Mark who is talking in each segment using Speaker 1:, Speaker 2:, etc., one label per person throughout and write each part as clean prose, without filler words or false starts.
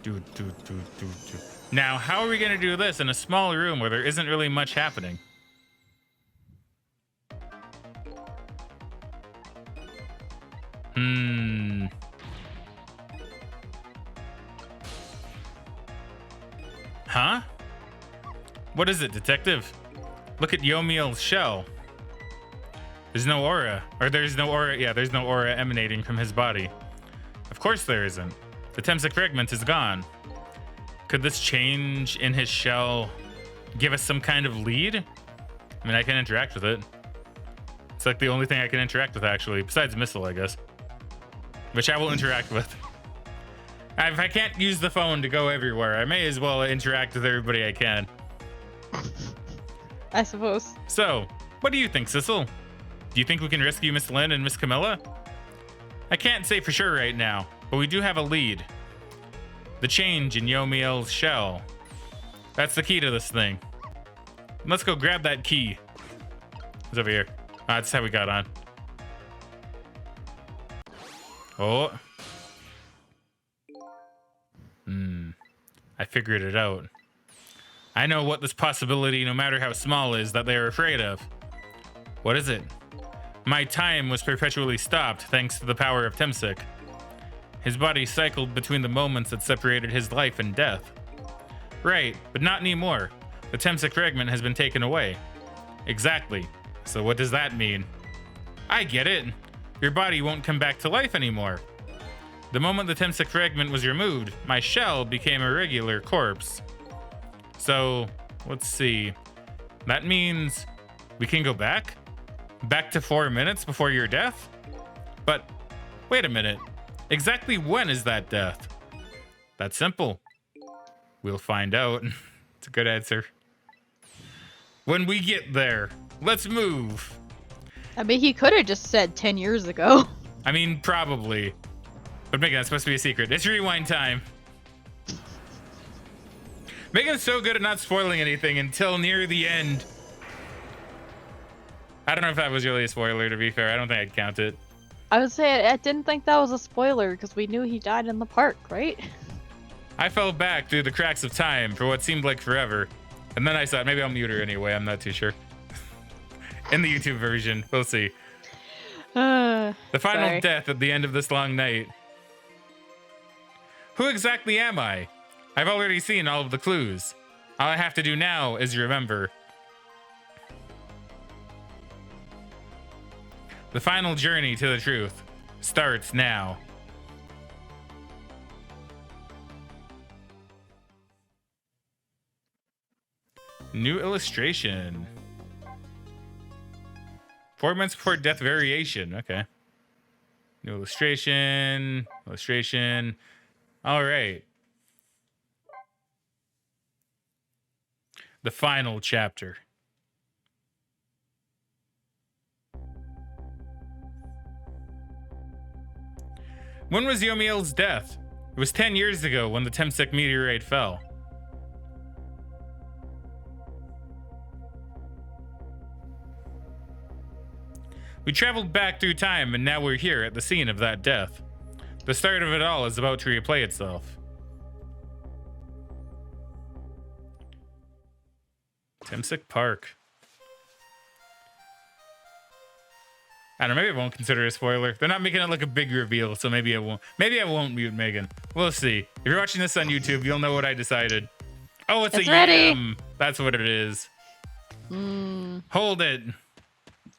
Speaker 1: Do. Now, how are we going to do this in a small room where there isn't really much happening? Huh? What is it, detective? Look at Yomiel's shell. There's no aura. Or there's no aura. Yeah, there's no aura emanating from his body. Of course there isn't. The Temsic fragment is gone. Could this change in his shell give us some kind of lead? I mean, I can interact with it. It's like the only thing I can interact with, actually, besides Missile, I guess. Which I will interact with. If I can't use the phone to go everywhere, I may as well interact with everybody I can.
Speaker 2: I suppose.
Speaker 1: So, what do you think, Sissel? Do you think we can rescue Miss Lynn and Miss Camilla? I can't say for sure right now, but we do have a lead. The change in Yomiel's shell. That's the key to this thing. Let's go grab that key. It's over here. That's how we got on. Oh. I figured it out. I know what this possibility, no matter how small, is that they are afraid of. What is it? My time was perpetually stopped thanks to the power of Temsic. His body cycled between the moments that separated his life and death. Right, but not anymore. The Temsic fragment has been taken away. Exactly. So what does that mean? I get it. Your body won't come back to life anymore. The moment the Temsic fragment was removed, my shell became a regular corpse. So, let's see. That means we can go back? Back to 4 minutes before your death? But, wait a minute. Exactly when is that death? That's simple. We'll find out. It's a good answer. When we get there, let's move.
Speaker 2: I mean, he could have just said 10 years ago.
Speaker 1: I mean, probably. But Megan, that's supposed to be a secret. It's rewind time. Megan's so good at not spoiling anything until near the end. I don't know if that was really a spoiler, to be fair. I don't think I'd count it.
Speaker 2: I would say I didn't think that was a spoiler because we knew he died in the park, right?
Speaker 1: I fell back through the cracks of time for what seemed like forever. And then I thought, maybe I'll mute her anyway. I'm not too sure. In the YouTube version, we'll see. The final death at the end of this long night. Who exactly am I? I've already seen all of the clues. All I have to do now is remember. The final journey to the truth starts now. New illustration. 4 months before death variation. Okay. New illustration. Illustration. All right. The final chapter. When was Yomiel's death? It was 10 years ago when the Temsic meteorite fell. We traveled back through time and now we're here at the scene of that death. The start of it all is about to replay itself. Temsic Park. I don't know, maybe I won't consider it a spoiler. They're not making it like a big reveal, so maybe I won't. Maybe I won't mute Megan. We'll see. If you're watching this on YouTube, you'll know what I decided. Oh, it's a
Speaker 2: ready.
Speaker 1: yam. That's what it is. Hold it.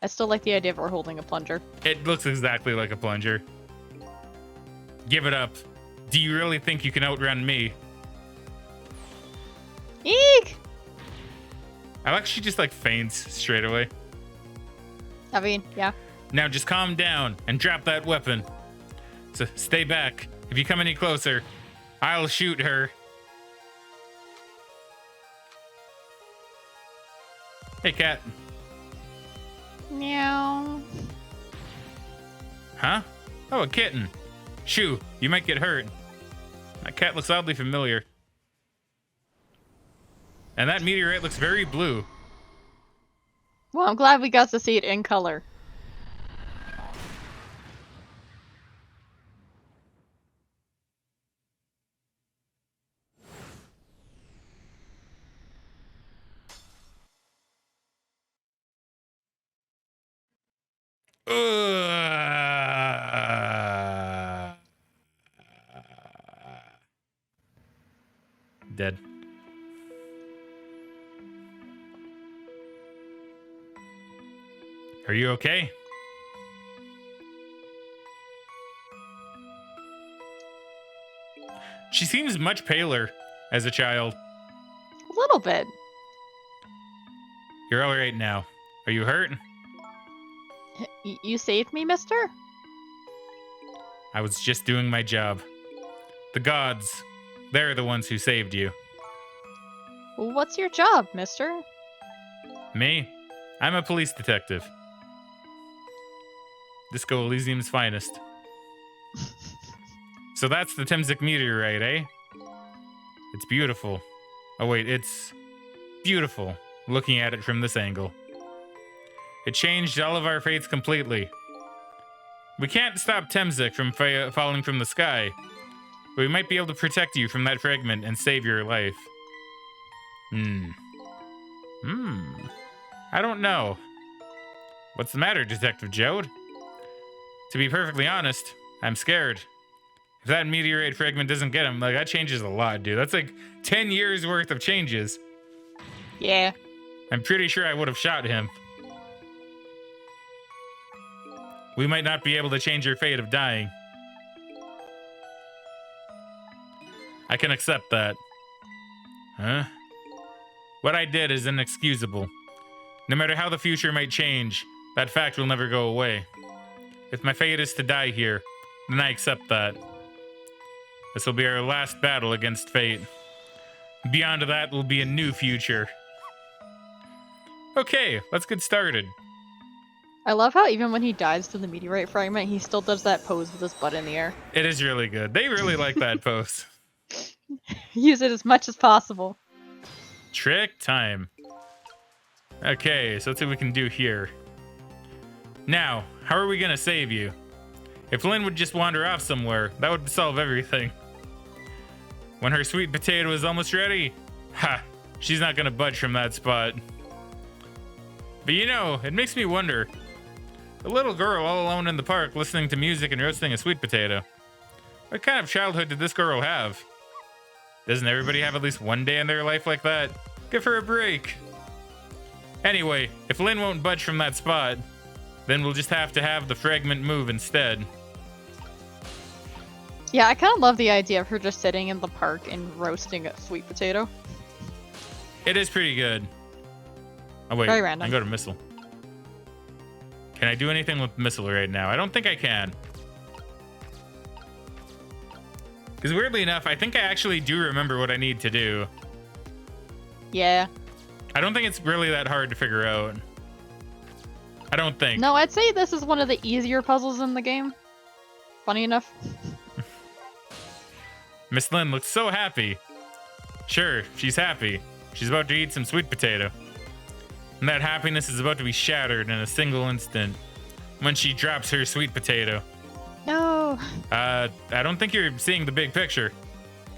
Speaker 2: I still like the idea of her holding a plunger.
Speaker 1: It looks exactly like a plunger. Give it up. Do you really think you can outrun me?
Speaker 2: Eek!
Speaker 1: I like she just like faints straight away.
Speaker 2: I mean, yeah.
Speaker 1: Now just calm down and drop that weapon. So stay back. If you come any closer, I'll shoot her. Hey, cat.
Speaker 2: Meow.
Speaker 1: Huh? Oh, a kitten. Shoo, you might get hurt. That cat looks oddly familiar. And that meteorite looks very blue.
Speaker 2: Well, I'm glad we got to see it in color.
Speaker 1: Dead. Are you okay? She seems much paler as a child.
Speaker 2: A little bit.
Speaker 1: You're all right now. Are you hurt?
Speaker 2: You saved me, mister?
Speaker 1: I was just doing my job. The gods, they're the ones who saved you.
Speaker 2: What's your job, mister?
Speaker 1: Me? I'm a police detective. Disco Elysium's finest. So that's the Temzik meteorite, eh? It's beautiful. Oh wait, it's beautiful looking at it from this angle. It changed all of our fates completely. We can't stop Temzik from falling from the sky, but we might be able to protect you from that fragment and save your life. I don't know. What's the matter, Detective Jode? To be perfectly honest, I'm scared. If that meteorite fragment doesn't get him, like, that changes a lot, dude. That's like 10 years worth of changes.
Speaker 2: Yeah.
Speaker 1: I'm pretty sure I would have shot him. We might not be able to change your fate of dying. I can accept that. Huh? What I did is inexcusable. No matter how the future might change, that fact will never go away. If my fate is to die here, then I accept that. This will be our last battle against fate. Beyond that will be a new future. Okay, let's get started.
Speaker 2: I love how even when he dives to the meteorite fragment, he still does that pose with his butt in the air.
Speaker 1: It is really good. They really like that pose.
Speaker 2: Use it as much as possible.
Speaker 1: Trick time. Okay, so let's see what we can do here. Now, how are we gonna save you? If Lynn would just wander off somewhere, that would solve everything. When her sweet potato is almost ready, she's not gonna budge from that spot. But you know, it makes me wonder. A little girl all alone in the park listening to music and roasting a sweet potato. What kind of childhood did this girl have? Doesn't everybody have at least one day in their life like that? Give her a break. Anyway, if Lynn won't budge from that spot, then we'll just have to have the fragment move instead.
Speaker 2: Yeah, I kind of love the idea of her just sitting in the park and roasting a sweet potato.
Speaker 1: It is pretty good. Oh wait,
Speaker 2: Very
Speaker 1: I
Speaker 2: random.
Speaker 1: can go to missile. Can I do anything with missile right now? I don't think I can. Because weirdly enough, I think I actually do remember what I need to do.
Speaker 2: Yeah.
Speaker 1: I don't think it's really that hard to figure out. I don't think.
Speaker 2: No, I'd say this is one of the easier puzzles in the game. Funny enough.
Speaker 1: Miss Lynn looks so happy. Sure, she's happy. She's about to eat some sweet potato. And that happiness is about to be shattered in a single instant when she drops her sweet potato.
Speaker 2: No.
Speaker 1: I don't think you're seeing the big picture.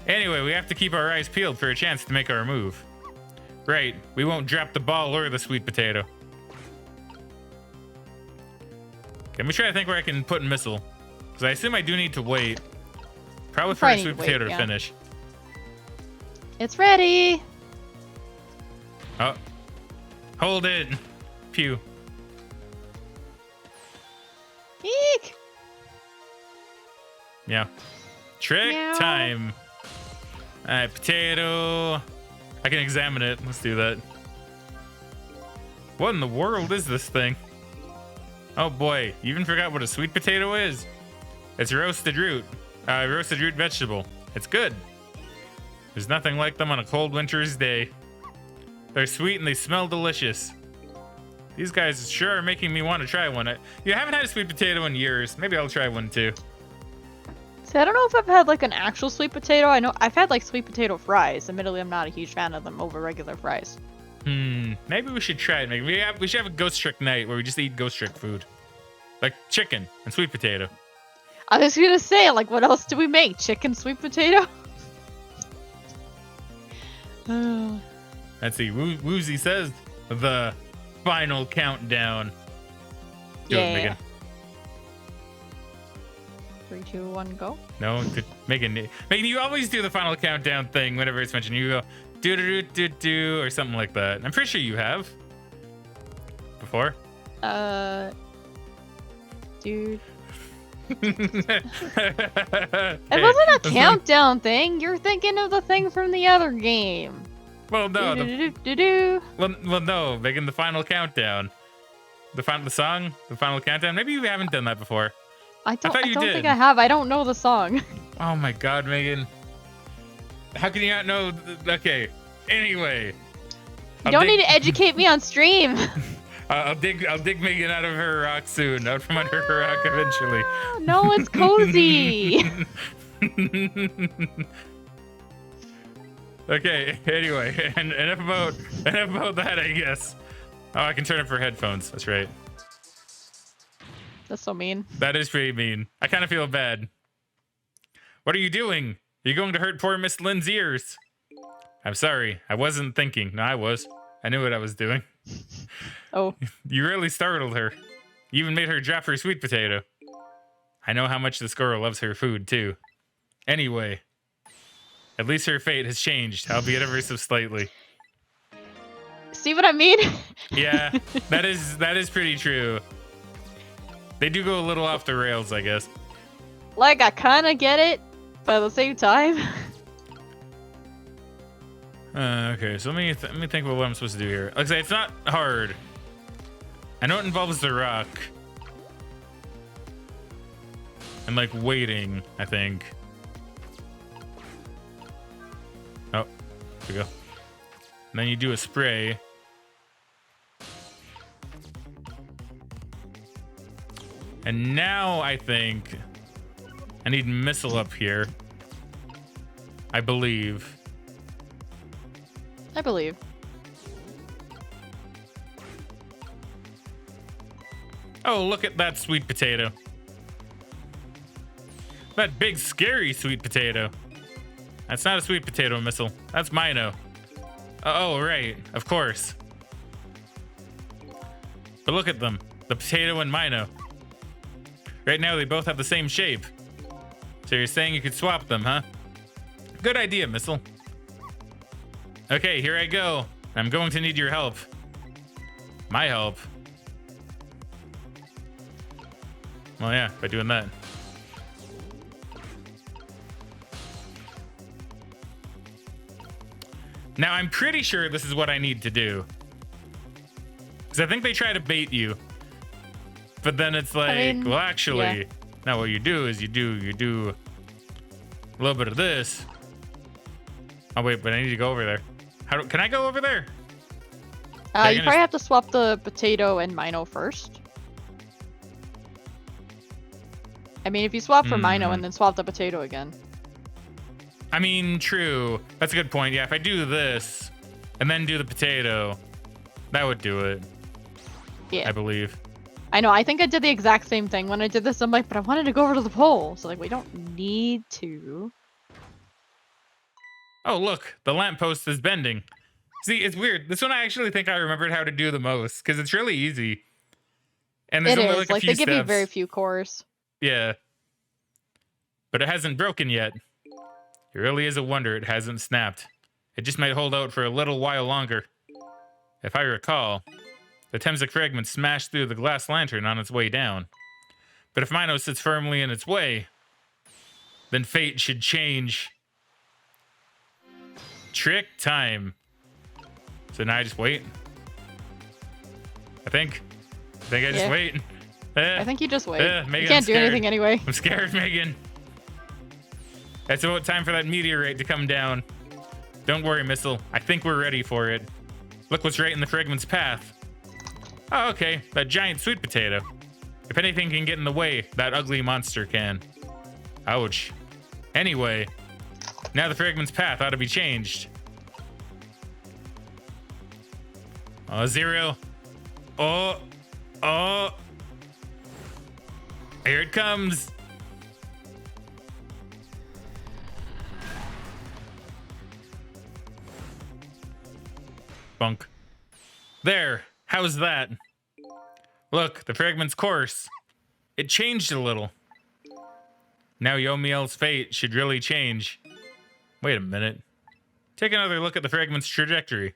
Speaker 1: Anyway, we have to keep our eyes peeled for a chance to make our move. Right, we won't drop the ball or the sweet potato. Let me try to think where I can put missile. Because I assume I do need to wait. Probably for a
Speaker 2: Probably
Speaker 1: sweet
Speaker 2: wait,
Speaker 1: potato to
Speaker 2: yeah.
Speaker 1: finish.
Speaker 2: It's ready.
Speaker 1: Oh. Hold it. Pew.
Speaker 2: Eek.
Speaker 1: Yeah. Trick
Speaker 2: Meow.
Speaker 1: time. Alright, potato. I can examine it. Let's do that. What in the world is this thing? Oh boy, you even forgot what a sweet potato is? It's roasted root. Roasted root vegetable. It's good. There's nothing like them on a cold winter's day. They're sweet and they smell delicious. These guys sure are making me want to try one. You haven't had a sweet potato in years. Maybe I'll try one too.
Speaker 2: See, I don't know if I've had like an actual sweet potato. I know I've had like sweet potato fries. Admittedly, I'm not a huge fan of them over regular fries.
Speaker 1: Maybe we should try it. Maybe we should have a ghost trick night where we just eat ghost trick food. Like chicken and sweet potato.
Speaker 2: I was gonna say, like, what else do we make? Chicken, sweet potato?
Speaker 1: Let's see. Woozy says the final countdown. Do it,
Speaker 2: Yeah.
Speaker 1: Megan.
Speaker 2: 3, 2, 1, go.
Speaker 1: No, Megan, you always do the final countdown thing whenever it's mentioned. You go do do do do do or something like that. I'm pretty sure you have before.
Speaker 2: Dude. It wasn't a countdown thing. You're thinking of the thing from the other game.
Speaker 1: Well, no. Well, no. Making the final countdown. The song, the final countdown. Maybe you haven't done that before.
Speaker 2: I don't think I have. I don't know the song.
Speaker 1: Oh my God, Megan. How can you not know? Okay. Anyway.
Speaker 2: You don't need to educate me on stream.
Speaker 1: I'll dig Megan out of her rock soon. Out from under her rock eventually.
Speaker 2: No, it's cozy.
Speaker 1: Okay. Anyway, and enough about that, I guess. Oh, I can turn up for headphones. That's right.
Speaker 2: That's so mean.
Speaker 1: That is pretty mean. I kind of feel bad. What are you doing? You're going to hurt poor Miss Lynn's ears. I'm sorry. I wasn't thinking. No, I was. I knew what I was doing.
Speaker 2: Oh.
Speaker 1: You really startled her. You even made her drop her sweet potato. I know how much this girl loves her food, too. Anyway, at least her fate has changed, albeit ever so slightly.
Speaker 2: See what I mean?
Speaker 1: Yeah, that is pretty true. They do go a little off the rails, I guess.
Speaker 2: Like, I kind of get it, but at the same time.
Speaker 1: Okay, so let me think about what I'm supposed to do here. Like I say, it's not hard. I know it involves the rock. And, like, waiting, I think. Oh, there we go. And then you do a spray. And now I think I need missile up here. I believe.
Speaker 2: I believe.
Speaker 1: Oh, look at that sweet potato. That big, scary sweet potato. That's not a sweet potato missile. That's Mino. Oh, right. Of course. But look at them. The potato and Mino. Right now, they both have the same shape. So you're saying you could swap them, huh? Good idea, missile. Okay, here I go. I'm going to need your help. My help. Well, yeah, by doing that. Now, I'm pretty sure this is what I need to do. Because I think they try to bait you. But then it's like, well, actually, now what you do is you do a little bit of this. Oh, wait, but I need to go over there. Can I go over there?
Speaker 2: You probably have to swap the potato and Mino first. I mean, if you swap for Mino and then swap the potato again.
Speaker 1: I mean, true. That's a good point. Yeah, if I do this and then do the potato, that would do it. Yeah. I believe.
Speaker 2: I know. I think I did the exact same thing when I did this. I'm like, but I wanted to go over to the pole. So, like, we don't need to.
Speaker 1: Oh, look. The lamppost is bending. See, it's weird. This one I actually think I remembered how to do the most because it's really easy. And there's only like a few
Speaker 2: they give
Speaker 1: steps.
Speaker 2: you very few cores.
Speaker 1: Yeah. But it hasn't broken yet. It really is a wonder it hasn't snapped. It just might hold out for a little while longer. If I recall, the Temsek fragment smashed through the glass lantern on its way down. But if Mino sits firmly in its way, then fate should change. Trick time. So now I just wait. I think I just wait.
Speaker 2: I think you just wait.
Speaker 1: Megan,
Speaker 2: you can't do anything anyway.
Speaker 1: I'm scared, Megan. It's about time for that meteorite to come down. Don't worry, missile. I think we're ready for it. Look what's right in the fragment's path. Oh, okay. That giant sweet potato. If anything can get in the way, that ugly monster can. Ouch. Anyway, now the fragment's path ought to be changed. Oh, 0. Oh. Here it comes. Bunk. There. How's that? Look, the fragment's course. It changed a little. Now Yomiel's fate should really change. Wait a minute. Take another look at the fragment's trajectory.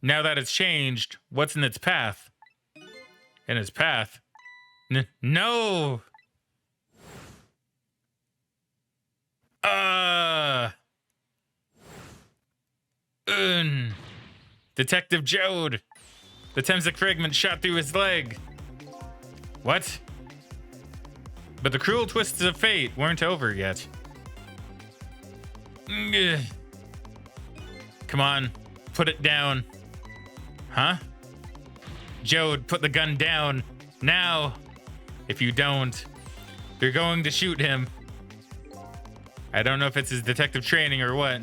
Speaker 1: Now that it's changed, what's in its path? In its path? No! Detective Jode! The Temsik fragment shot through his leg. What? But the cruel twists of fate weren't over yet. Ugh. Come on, put it down. Huh? Jode, put the gun down. Now! If you don't, you're going to shoot him. I don't know if it's his detective training or what,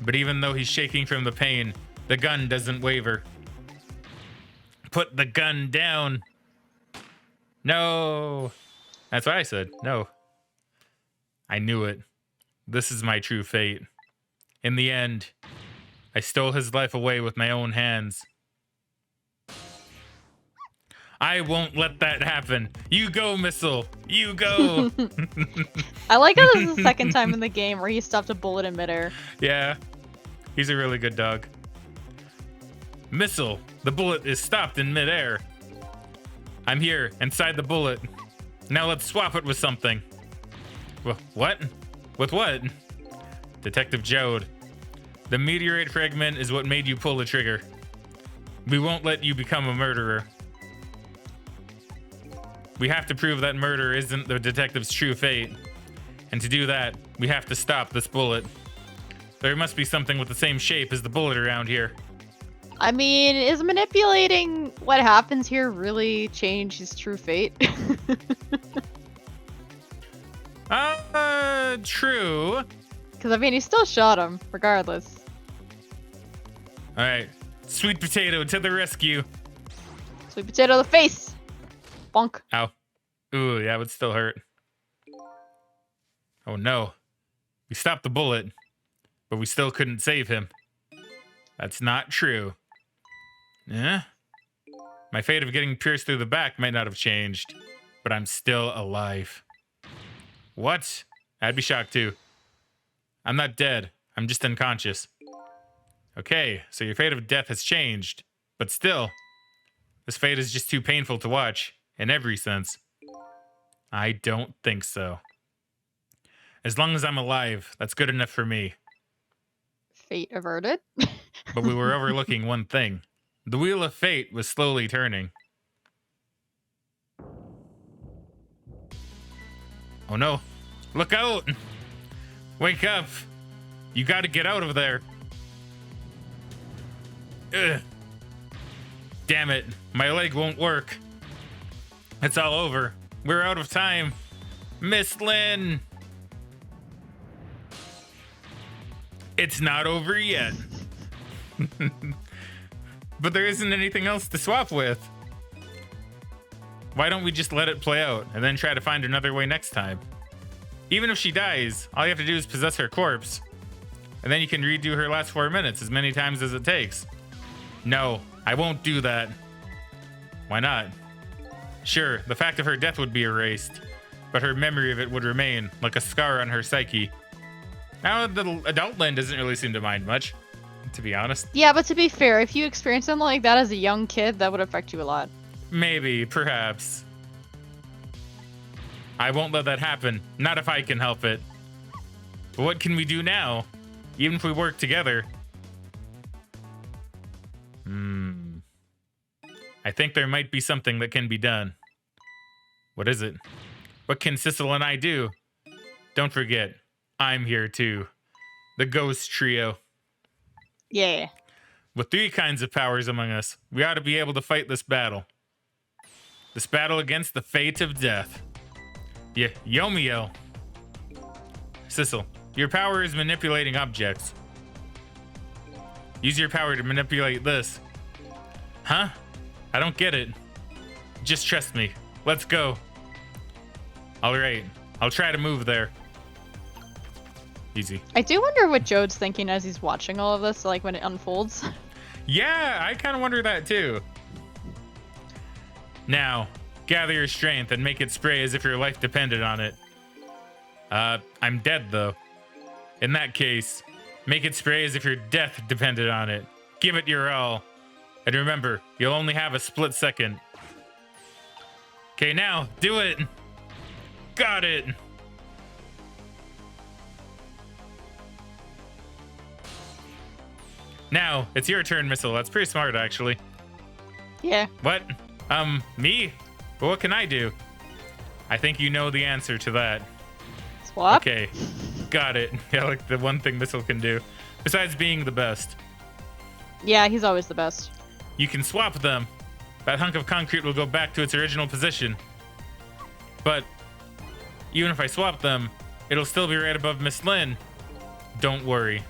Speaker 1: but even though he's shaking from the pain, the gun doesn't waver. Put the gun down. No. That's what I said. No. I knew it. This is my true fate. In the end, I stole his life away with my own hands. I won't let that happen. You go, Missile. You go.
Speaker 2: I like how this is the second time in the game where he stopped a bullet in midair.
Speaker 1: Yeah. He's a really good dog. Missile. The bullet is stopped in midair. I'm here, inside the bullet. Now let's swap it with something. What? With what? Detective Jode. The meteorite fragment is what made you pull the trigger. We won't let you become a murderer. We have to prove that murder isn't the detective's true fate. And to do that, we have to stop this bullet. There must be something with the same shape as the bullet around here.
Speaker 2: I mean, is manipulating what happens here really change his true fate?
Speaker 1: True.
Speaker 2: Because, I mean, he still shot him, regardless.
Speaker 1: All right. Sweet potato to the rescue.
Speaker 2: Sweet potato to the face! Bonk.
Speaker 1: Ow. Ooh, yeah, it would still hurt. Oh no. We stopped the bullet, but we still couldn't save him. That's not true. Yeah? My fate of getting pierced through the back might not have changed, but I'm still alive. What? I'd be shocked too. I'm not dead. I'm just unconscious. Okay, so your fate of death has changed, but still, this fate is just too painful to watch. In every sense. I don't think so. As long as I'm alive, that's good enough for me.
Speaker 2: Fate averted.
Speaker 1: But we were overlooking one thing. The wheel of fate was slowly turning. Oh no. Look out! Wake up! You gotta get out of there. Ugh. Damn it. My leg won't work. It's all over. We're out of time. Miss Lynn. It's not over yet. But there isn't anything else to swap with. Why don't we just let it play out and then try to find another way next time? Even if she dies, all you have to do is possess her corpse. And then you can redo her last 4 minutes as many times as it takes. No, I won't do that. Why not? Sure, the fact of her death would be erased, but her memory of it would remain, like a scar on her psyche. Now, the adult Lynn doesn't really seem to mind much, to be honest.
Speaker 2: Yeah, but to be fair, if you experience something like that as a young kid, that would affect you a lot.
Speaker 1: Maybe, perhaps. I won't let that happen, not if I can help it. But what can we do now? Even if we work together. I think there might be something that can be done. What is it? What can Sissel and I do? Don't forget, I'm here too. The Ghost Trio.
Speaker 2: Yeah.
Speaker 1: With 3 kinds of powers among us, we ought to be able to fight this battle. This battle against the fate of death. Yomiel. Sissel, your power is manipulating objects. Use your power to manipulate this. Huh? I don't get it. Just trust me. Let's go. All right. I'll try to move there. Easy.
Speaker 2: I do wonder what Jode's thinking as he's watching all of this, like when it unfolds.
Speaker 1: Yeah, I kind of wonder that too. Now, gather your strength and make it spray as if your life depended on it. I'm dead, though. In that case, make it spray as if your death depended on it. Give it your all. And remember, you'll only have a split second. Okay, now, do it! Got it! Now, it's your turn, Missile. That's pretty smart, actually.
Speaker 2: Yeah.
Speaker 1: What? Me? Well, what can I do? I think you know the answer to that.
Speaker 2: Swap?
Speaker 1: Okay, got it. Yeah, like the one thing Missile can do. Besides being the best.
Speaker 2: Yeah, he's always the best.
Speaker 1: You can swap them. That hunk of concrete will go back to its original position. But even if I swap them, it'll still be right above Miss Lynn. Don't worry.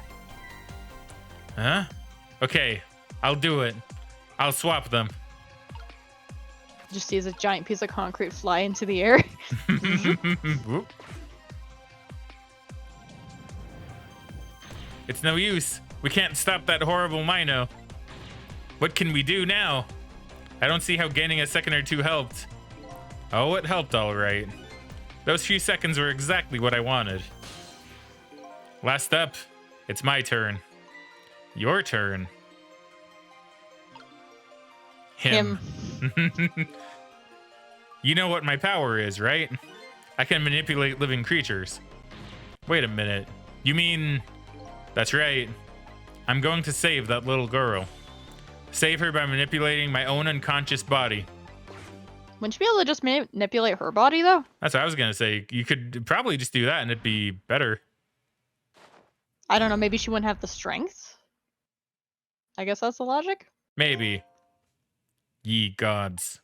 Speaker 1: Huh? Okay, I'll do it. I'll swap them.
Speaker 2: Just sees a giant piece of concrete fly into the air.
Speaker 1: Whoop. It's no use. We can't stop that horrible Mino. What can we do now? I don't see how gaining a second or two helped. Oh, it helped all right. Those few seconds were exactly what I wanted. Last up, it's my turn. Your turn. Him. You know what my power is, right? I can manipulate living creatures. Wait a minute. You mean... That's right. I'm going to save that little girl. Save her by manipulating my own unconscious body.
Speaker 2: Wouldn't you be able to just manipulate her body, though?
Speaker 1: That's what I was going to say. You could probably just do that and it'd be better.
Speaker 2: I don't know, maybe she wouldn't have the strength? I guess that's the logic?
Speaker 1: Maybe. Ye gods.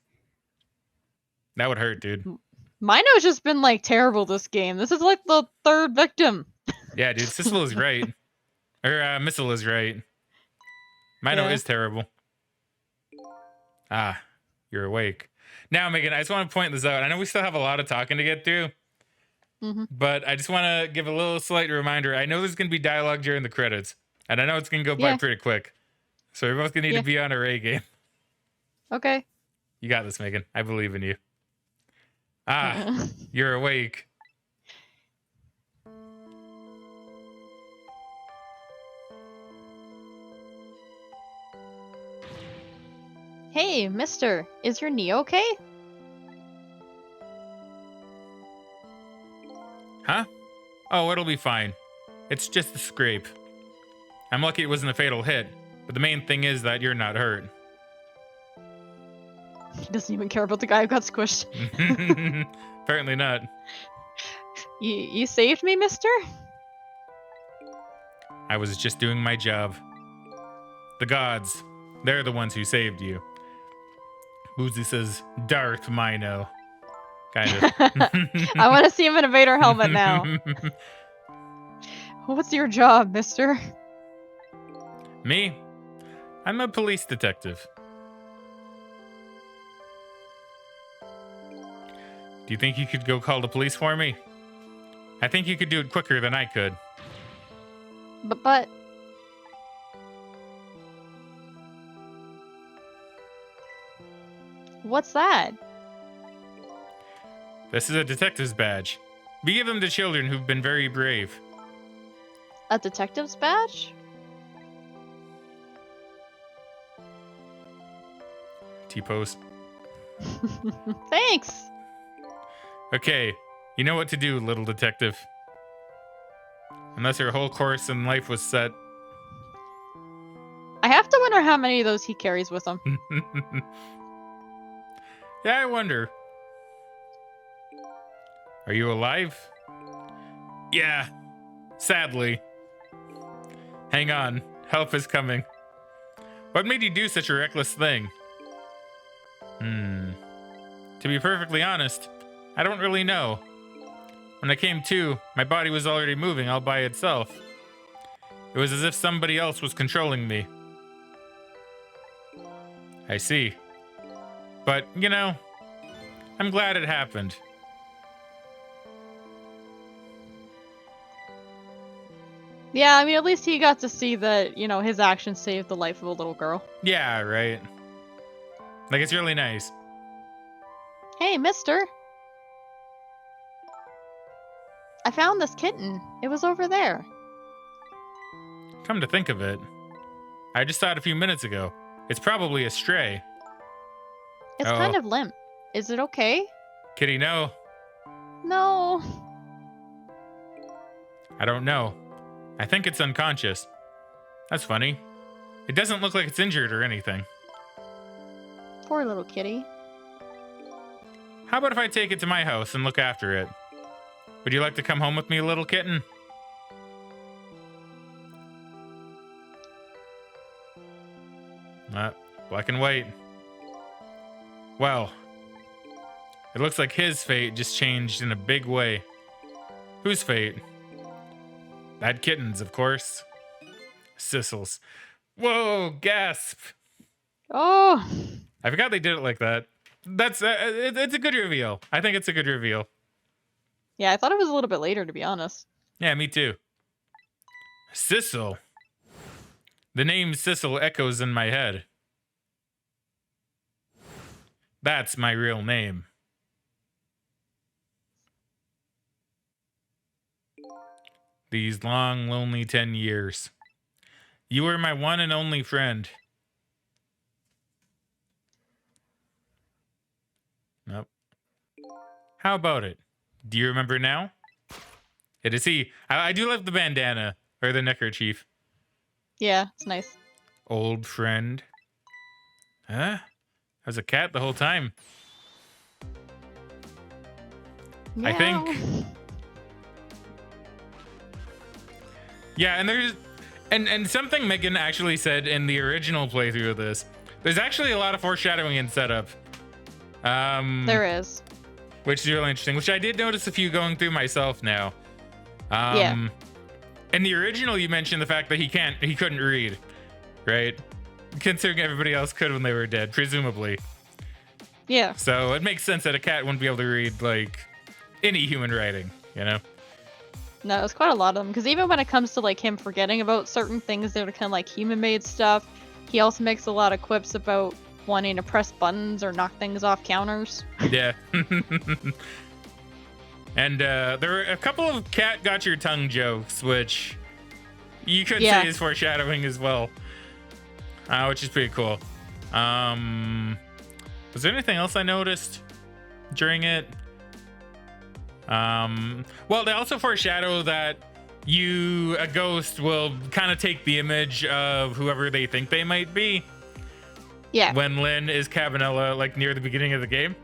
Speaker 1: That would hurt, dude.
Speaker 2: Mino's just been, like, terrible this game. This is, like, the third victim.
Speaker 1: Yeah, dude. Sissel is right. Or, Missile is right. Mino is terrible. Ah, you're awake. Now, Megan, I just want to point this out. I know we still have a lot of talking to get through. But I just want to give a little slight reminder. I know there's going to be dialogue during the credits. And I know it's going to go by pretty quick. So we're both going to need to be on our A game.
Speaker 2: Okay.
Speaker 1: You got this, Megan. I believe in you. Ah, you're awake.
Speaker 2: Hey, mister, is your knee okay?
Speaker 1: Huh? Oh, it'll be fine. It's just a scrape. I'm lucky it wasn't a fatal hit, but the main thing is that you're not hurt.
Speaker 2: He doesn't even care about the guy who got squished.
Speaker 1: Apparently not.
Speaker 2: You saved me, mister?
Speaker 1: I was just doing my job. The gods, they're the ones who saved you. Boozy says, Darth Mino. Kind of.
Speaker 2: I want to see him in a Vader helmet now. What's your job, mister?
Speaker 1: Me? I'm a police detective. Do you think you could go call the police for me? I think you could do it quicker than I could.
Speaker 2: But... What's that?
Speaker 1: This is a detective's badge. We give them to children who've been very brave.
Speaker 2: A detective's badge?
Speaker 1: T-pose.
Speaker 2: Thanks!
Speaker 1: Okay, you know what to do, little detective. Unless your whole course in life was set.
Speaker 2: I have to wonder how many of those he carries with him.
Speaker 1: Yeah, I wonder. Are you alive? Yeah, sadly. Hang on, help is coming. What made you do such a reckless thing? To be perfectly honest, I don't really know. When I came to, my body was already moving all by itself. It was as if somebody else was controlling me. I see. But, you know, I'm glad it happened.
Speaker 2: Yeah, I mean, at least he got to see that, you know, his actions saved the life of a little girl.
Speaker 1: Yeah, right. Like, it's really nice.
Speaker 2: Hey, mister. I found this kitten. It was over there.
Speaker 1: Come to think of it, I just saw it a few minutes ago. It's probably a stray.
Speaker 2: It's kind of limp. Is it okay?
Speaker 1: Kitty, no.
Speaker 2: No.
Speaker 1: I don't know. I think it's unconscious. That's funny. It doesn't look like it's injured or anything.
Speaker 2: Poor little kitty.
Speaker 1: How about if I take it to my house and look after it? Would you like to come home with me, little kitten? Black and white. Well, it looks like his fate just changed in a big way. Whose fate? That kitten's, of course. Sissel's. Whoa, gasp.
Speaker 2: Oh.
Speaker 1: I forgot they did it like that. That's it's a good reveal. I think it's a good reveal.
Speaker 2: Yeah, I thought it was a little bit later, to be honest.
Speaker 1: Yeah, me too. Sissel. The name Sissel echoes in my head. That's my real name. These long, lonely 10 years. You were my one and only friend. Nope. How about it? Do you remember now? It is he. I do love the bandana, or the neckerchief.
Speaker 2: Yeah, it's nice.
Speaker 1: Old friend. Huh? I was a cat the whole time.
Speaker 2: Meow.
Speaker 1: I think. Yeah, and there's and something Megan actually said in the original playthrough of this. There's actually a lot of foreshadowing in setup.
Speaker 2: There is.
Speaker 1: Which is really interesting, which I did notice a few going through myself now.
Speaker 2: Yeah.
Speaker 1: In the original, you mentioned the fact that he couldn't read, right? Considering everybody else could when they were dead, presumably.
Speaker 2: Yeah.
Speaker 1: So it makes sense that a cat wouldn't be able to read, like, any human writing, you know?
Speaker 2: No, it's quite a lot of them. Because even when it comes to, like, him forgetting about certain things that are kind of like human-made stuff, he also makes a lot of quips about wanting to press buttons or knock things off counters.
Speaker 1: Yeah. And there were a couple of cat got your tongue jokes, which you could say is foreshadowing as well, which is pretty cool. Was there anything else I noticed during it? Well, they also foreshadow that a ghost will kind of take the image of whoever they think they might be.
Speaker 2: Yeah.
Speaker 1: When Lynn is Cabanella, like near the beginning of the game.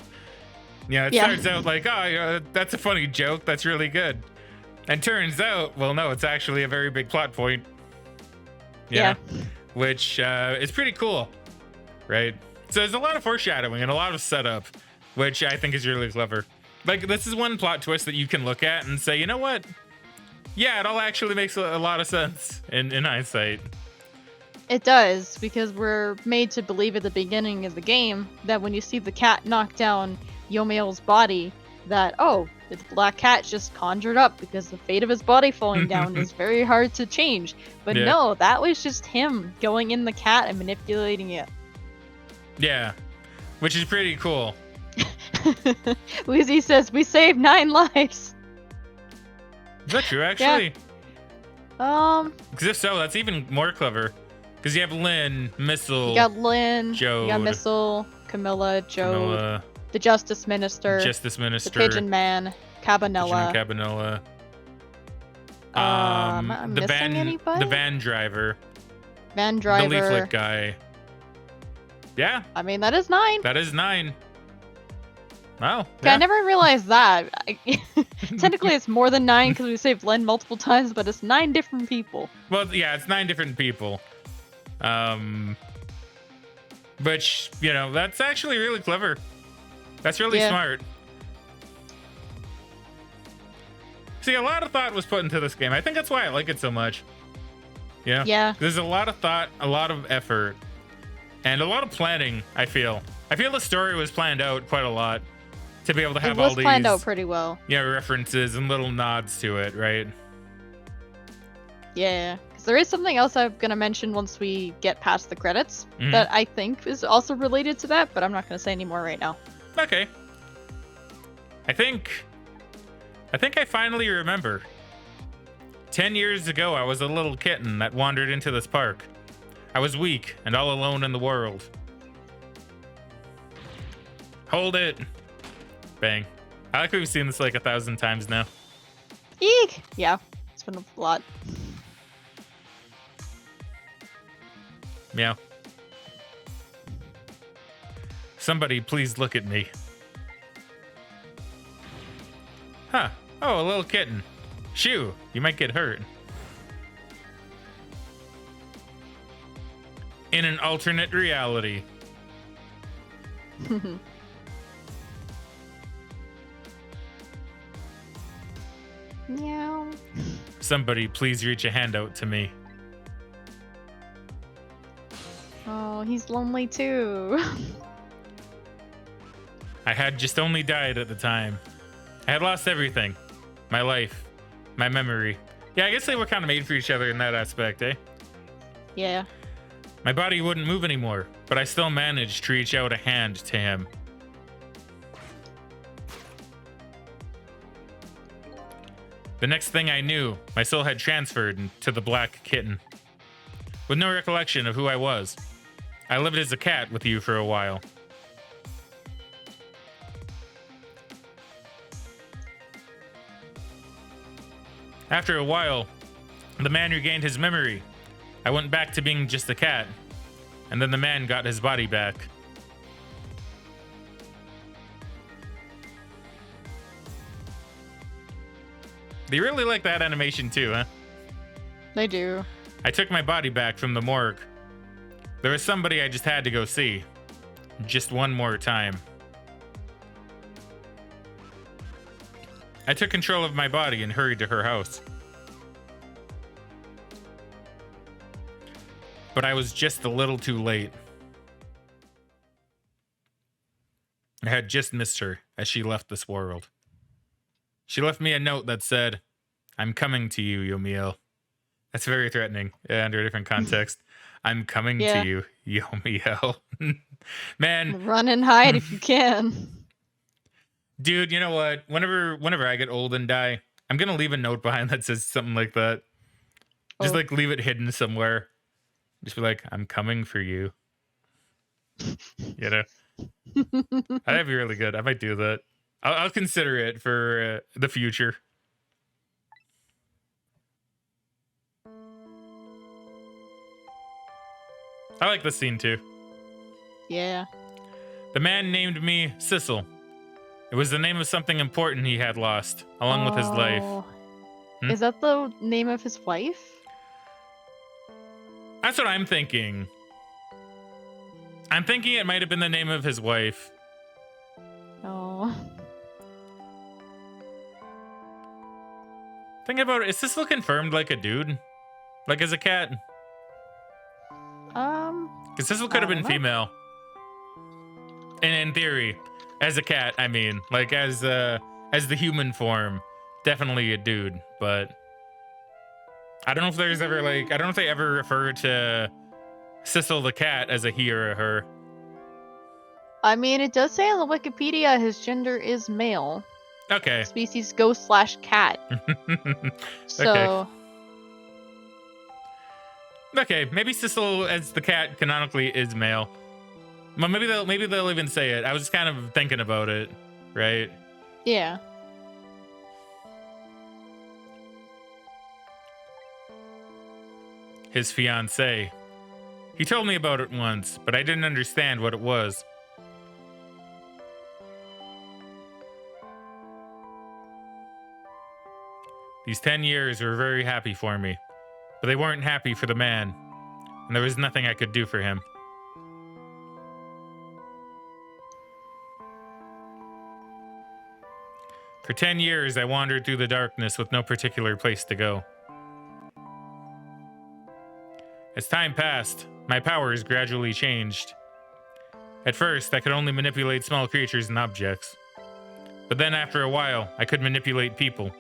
Speaker 1: Yeah, it starts out like, oh, that's a funny joke. That's really good. And turns out, well, no, it's actually a very big plot point. Yeah. Which is pretty cool, right? So there's a lot of foreshadowing and a lot of setup, which I think is really clever. Like, this is one plot twist that you can look at and say, you know what? Yeah, it all actually makes a lot of sense in hindsight.
Speaker 2: It does, because we're made to believe at the beginning of the game that when you see the cat knock down Yomiel's body, that, oh, the black cat just conjured up because the fate of his body falling down is very hard to change. But no, that was just him going in the cat and manipulating it.
Speaker 1: Yeah, which is pretty cool.
Speaker 2: Wheezy says, we saved 9 lives.
Speaker 1: Is that true, actually?
Speaker 2: Yeah.
Speaker 1: Because if so, that's even more clever. Because you have Lynn, Missile,
Speaker 2: you got Lynn,
Speaker 1: Jode,
Speaker 2: you got Missile, Camilla, Jode, the Justice Minister, the Pigeon Man, Cabanella. Am I missing anybody?
Speaker 1: The van driver.
Speaker 2: Van driver.
Speaker 1: The leaflet guy. Yeah.
Speaker 2: I mean, that is 9.
Speaker 1: That is 9. Wow.
Speaker 2: Yeah. I never realized that. Technically, it's more than 9 because we saved Lynn multiple times, but it's 9 different people.
Speaker 1: Well, yeah, it's 9 different people. Which, you know, that's actually really clever. That's really smart. See, a lot of thought was put into this game. I think that's why I like it so much. Yeah.
Speaker 2: Yeah.
Speaker 1: There's a lot of thought, a lot of effort, and a lot of planning, I feel. I feel the story was planned out quite a lot to be able to have all these. It was
Speaker 2: planned out pretty well.
Speaker 1: Yeah, references and little nods to it, right?
Speaker 2: Yeah. Because there is something else I'm going to mention once we get past the credits that I think is also related to that, but I'm not going to say any more right now.
Speaker 1: Okay. I think I think I finally remember. 10 years ago, I was a little kitten that wandered into this park. I was weak and all alone in the world. Hold it. Bang. I like we've seen this like 1,000 times now.
Speaker 2: Eek! Yeah, it's been a lot.
Speaker 1: Meow. Somebody please look at me. Huh. Oh, a little kitten. Shoo, you might get hurt. In an alternate reality.
Speaker 2: Meow.
Speaker 1: Somebody please reach a hand out to me.
Speaker 2: Oh, he's lonely too.
Speaker 1: I had just only died at the time. I had lost everything. My life. My memory. Yeah, I guess they were kind of made for each other in that aspect, eh?
Speaker 2: Yeah.
Speaker 1: My body wouldn't move anymore, but I still managed to reach out a hand to him. The next thing I knew, my soul had transferred to the black kitten. With no recollection of who I was, I lived as a cat with you for a while. After a while, the man regained his memory. I went back to being just a cat, and then the man got his body back. They really like that animation too, huh?
Speaker 2: They do.
Speaker 1: I took my body back from the morgue. There was somebody I just had to go see. Just one more time. I took control of my body and hurried to her house. But I was just a little too late. I had just missed her as she left this world. She left me a note that said, "I'm coming to you, Yomiel." That's very threatening, under a different context. I'm coming to you, Yomiel. Man.
Speaker 2: Run and hide if you can.
Speaker 1: Dude, you know what? Whenever I get old and die, I'm gonna leave a note behind that says something like that. Just like leave it hidden somewhere. Just be like, "I'm coming for you." You know? That'd be really good. I might do that. I'll consider it for the future. I like this scene too.
Speaker 2: Yeah.
Speaker 1: The man named me Sissel. It was the name of something important he had lost, along with his life.
Speaker 2: Is that the name of his wife?
Speaker 1: That's what I'm thinking. I'm thinking it might have been the name of his wife.
Speaker 2: Oh.
Speaker 1: Think about it. Is Sissel confirmed like a dude? Like as a cat? Because Sissel could have been female. In theory. As a cat, I mean. Like as the human form. Definitely a dude, but I don't know if there's ever like, I don't know if they ever refer to Sissel the cat as a he or a her.
Speaker 2: I mean, it does say on the Wikipedia his gender is male.
Speaker 1: Okay.
Speaker 2: Species ghost/cat. So.
Speaker 1: Okay, maybe Sissel as the cat canonically is male. Well, maybe they'll even say it. I was just kind of thinking about it, right?
Speaker 2: Yeah.
Speaker 1: His fiancée. He told me about it once, but I didn't understand what it was. These 10 years were very happy for me, but they weren't happy for the man, and there was nothing I could do for him. For 10 years, I wandered through the darkness with no particular place to go. As time passed, my powers gradually changed. At first, I could only manipulate small creatures and objects. But then after a while, I could manipulate people.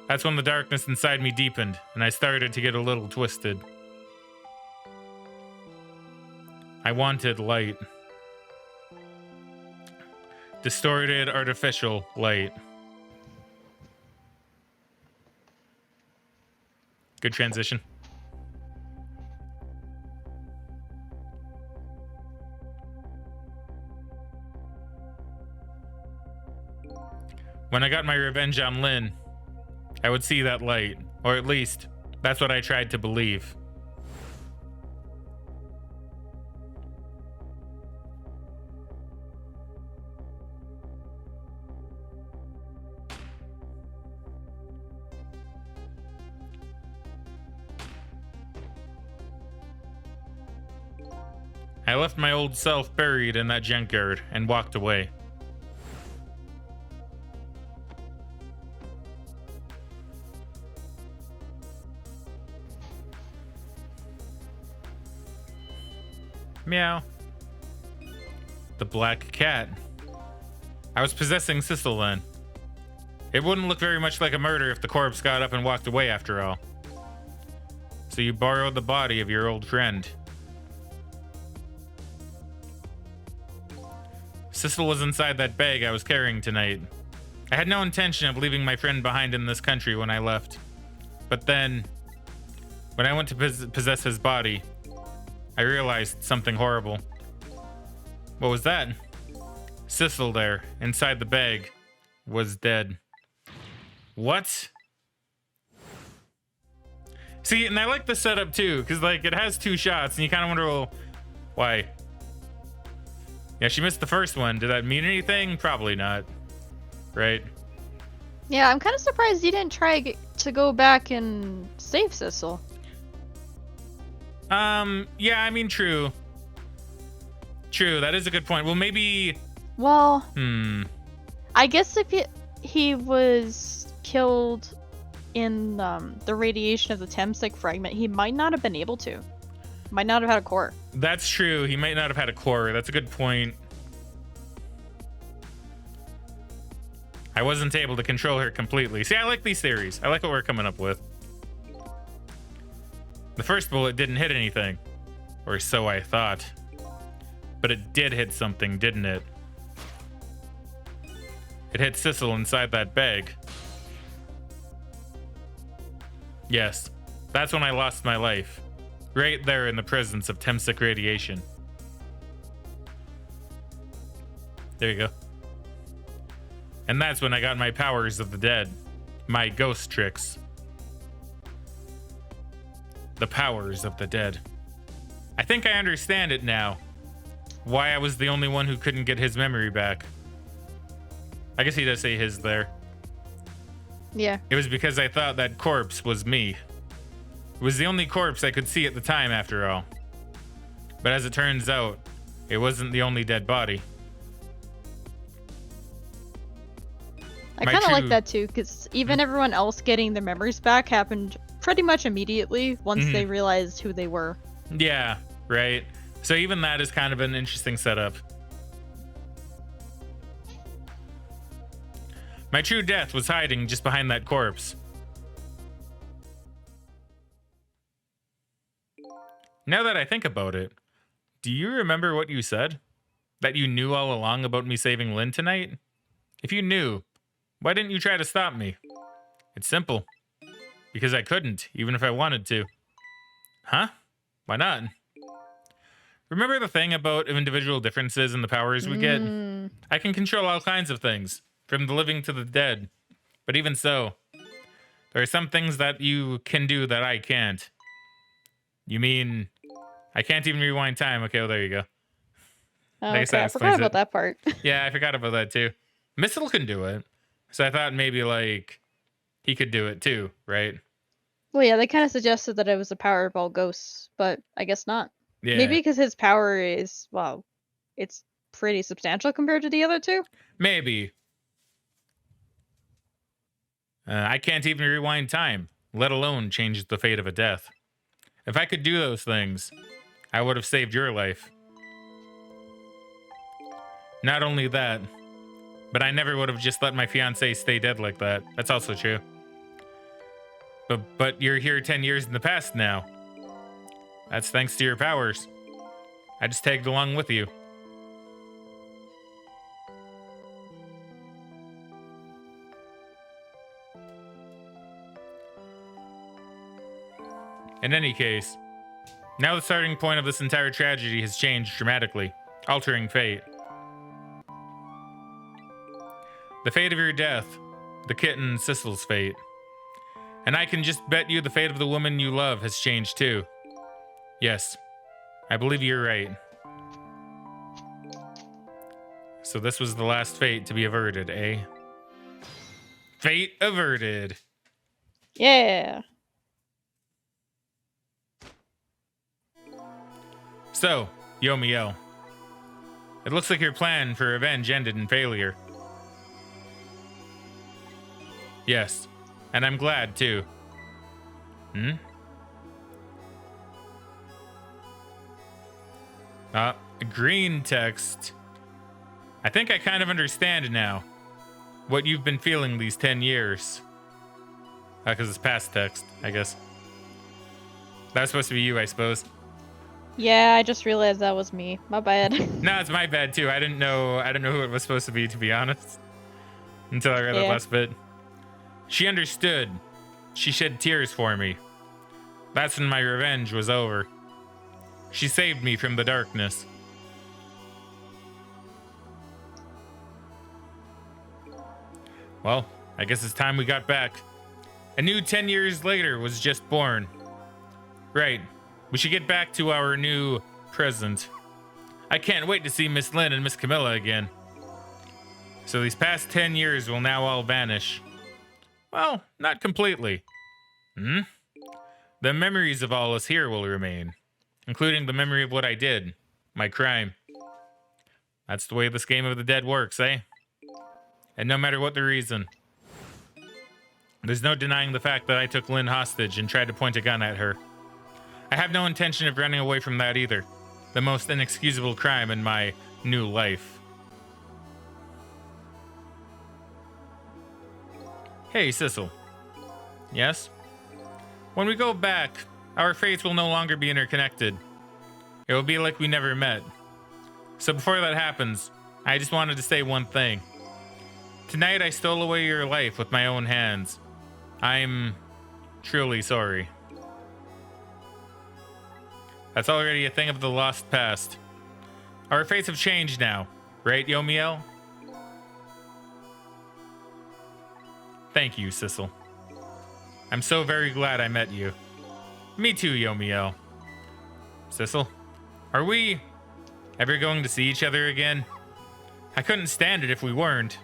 Speaker 1: That's when the darkness inside me deepened, and I started to get a little twisted. I wanted light. Distorted, artificial light. Good transition. When I got my revenge on Lynn, I would see that light. Or at least, that's what I tried to believe. I left my old self buried in that junkyard and walked away. Meow. The black cat. I was possessing Sissel then. It wouldn't look very much like a murder if the corpse got up and walked away after all. So you borrowed the body of your old friend. Sissel was inside that bag I was carrying tonight. I had no intention of leaving my friend behind in this country when I left. But then, when I went to possess his body, I realized something horrible. What was that? Sissel there, inside the bag, was dead. What? See, and I like the setup too, because like it has 2 shots, and you kind of wonder, well, why? Yeah, she missed the first one. Did that mean anything? Probably not. Right?
Speaker 2: Yeah, I'm kind of surprised you didn't try to go back and save Sissel.
Speaker 1: Yeah, I mean, true. True, that is a good point. Well, maybe...
Speaker 2: Well, I guess if he was killed in the radiation of the Temsec fragment, he might not have been able to. Might not have had a core.
Speaker 1: That's true. He might not have had a core. That's a good point. I wasn't able to control her completely. See, I like these theories. I like what we're coming up with. The first bullet didn't hit anything. Or so I thought. But it did hit something, didn't it? It hit Sissel inside that bag. Yes, that's when I lost my life. Right there in the presence of Temsec radiation. There you go. And that's when I got my powers of the dead. My ghost tricks. The powers of the dead. I think I understand it now. Why I was the only one who couldn't get his memory back. I guess he does say his there.
Speaker 2: Yeah.
Speaker 1: It was because I thought that corpse was me. It was the only corpse I could see at the time, after all. But as it turns out, it wasn't the only dead body.
Speaker 2: I kind of like that too, because even everyone else getting their memories back happened pretty much immediately once they realized who they were.
Speaker 1: Yeah, right. So even that is kind of an interesting setup. My true death was hiding just behind that corpse. Now that I think about it, do you remember what you said? That you knew all along about me saving Lynn tonight? If you knew, why didn't you try to stop me? It's simple. Because I couldn't, even if I wanted to. Huh? Why not? Remember the thing about individual differences in the powers we get? I can control all kinds of things, from the living to the dead. But even so, there are some things that you can do that I can't. You mean, I can't even rewind time. Okay, well, there you go.
Speaker 2: Okay, I forgot about that part.
Speaker 1: Yeah, I forgot about that too. Mistle can do it. So I thought maybe, like, he could do it too, right?
Speaker 2: Well, yeah, they kind of suggested that it was the power of all ghosts, but I guess not.
Speaker 1: Yeah.
Speaker 2: Maybe because his power is, well, it's pretty substantial compared to the other two?
Speaker 1: Maybe. I can't even rewind time, let alone change the fate of a death. If I could do those things, I would have saved your life. Not only that, but I never would have just let my fiancée stay dead like that. That's also true. But you're here 10 years in the past now. That's thanks to your powers. I just tagged along with you. In any case, now the starting point of this entire tragedy has changed dramatically, altering fate. The fate of your death, the kitten Sissel's fate. And I can just bet you the fate of the woman you love has changed too. Yes, I believe you're right. So this was the last fate to be averted, eh? Fate averted.
Speaker 2: Yeah.
Speaker 1: So, Yomiel, it looks like your plan for revenge ended in failure. Yes, and I'm glad too. Green text. I think I kind of understand now what you've been feeling these 10 years. Because it's past text, I guess. That's supposed to be you, I suppose.
Speaker 2: Yeah, I just realized that was me. My bad.
Speaker 1: No, it's my bad too. I didn't know who it was supposed to be honest. Until I read that last bit. She understood. She shed tears for me. That's when my revenge was over. She saved me from the darkness. Well, I guess it's time we got back. A new 10 years later was just born. Right. We should get back to our new present. I can't wait to see Miss Lynn and Miss Camilla again. So these past 10 years will now all vanish. Well, not completely. The memories of all us here will remain, including the memory of what I did, my crime. That's the way this game of the dead works, eh? And no matter what the reason, there's no denying the fact that I took Lynn hostage and tried to point a gun at her. I have no intention of running away from that either. The most inexcusable crime in my new life. Hey, Sissel. Yes? When we go back, our fates will no longer be interconnected. It will be like we never met. So before that happens, I just wanted to say one thing. Tonight I stole away your life with my own hands. I'm truly sorry. That's already a thing of the lost past. Our fates have changed now, right, Yomiel? Thank you, Sissel. I'm so very glad I met you. Me too, Yomiel. Sissel, are we ever going to see each other again? I couldn't stand it if we weren't.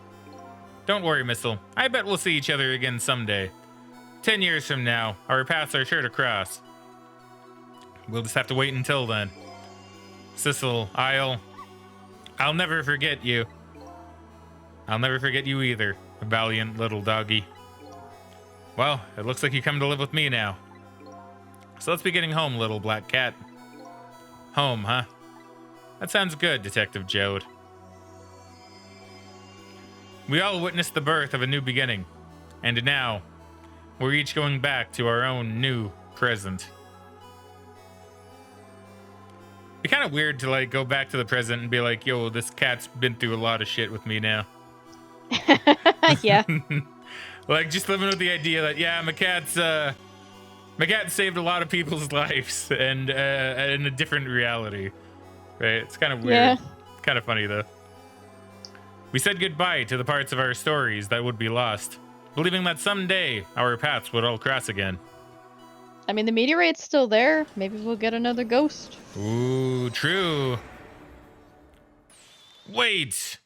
Speaker 1: Don't worry, Missile. I bet we'll see each other again someday. 10 years from now, our paths are sure to cross. We'll just have to wait until then. Sissel, I'll never forget you. I'll never forget you either, valiant little doggy. Well, it looks like you come to live with me now. So let's be getting home, little black cat. Home, huh? That sounds good, Detective Jode. We all witnessed the birth of a new beginning, and now we're each going back to our own new present. Be kind of weird to like go back to the present and be like, yo, this cat's been through a lot of shit with me now.
Speaker 2: Yeah.
Speaker 1: Like just living with the idea that my cat saved a lot of people's lives and in a different reality. Right? It's kind of weird.
Speaker 2: Yeah.
Speaker 1: Kind of funny though. We said goodbye to the parts of our stories that would be lost, believing that someday our paths would all cross again.
Speaker 2: I mean, the meteorite's still there. Maybe we'll get another ghost.
Speaker 1: Ooh, true. Wait.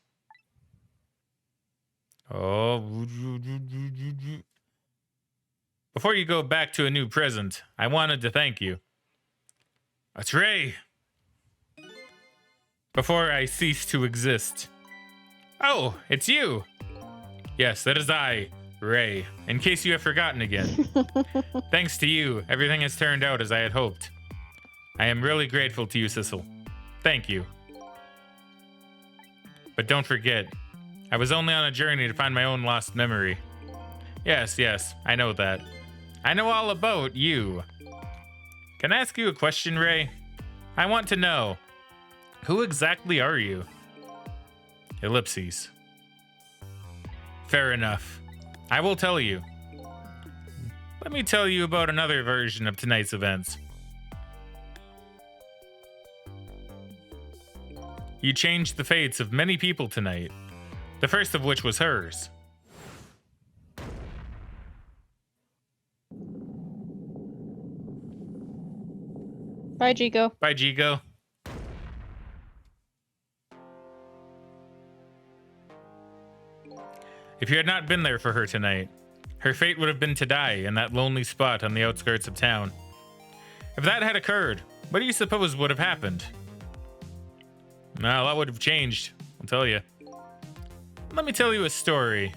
Speaker 1: Oh. Before you go back to a new present, I wanted to thank you. That's Ray. Before I cease to exist. Oh, it's you. Yes, that is I, Ray, in case you have forgotten again. Thanks to you, everything has turned out as I had hoped. I am really grateful to you, Sissel. Thank you. But don't forget, I was only on a journey to find my own lost memory. Yes, I know that. I know all about you. Can I ask you a question, Ray? I want to know, who exactly are you? Ellipses. Fair enough. I will tell you. Let me tell you about another version of tonight's events. You changed the fates of many people tonight, the first of which was hers.
Speaker 2: Bye, Jigo.
Speaker 1: Bye, Jigo. If you had not been there for her tonight, her fate would have been to die in that lonely spot on the outskirts of town. If that had occurred, what do you suppose would have happened? Well, that would have changed, I'll tell you. Let me tell you a story.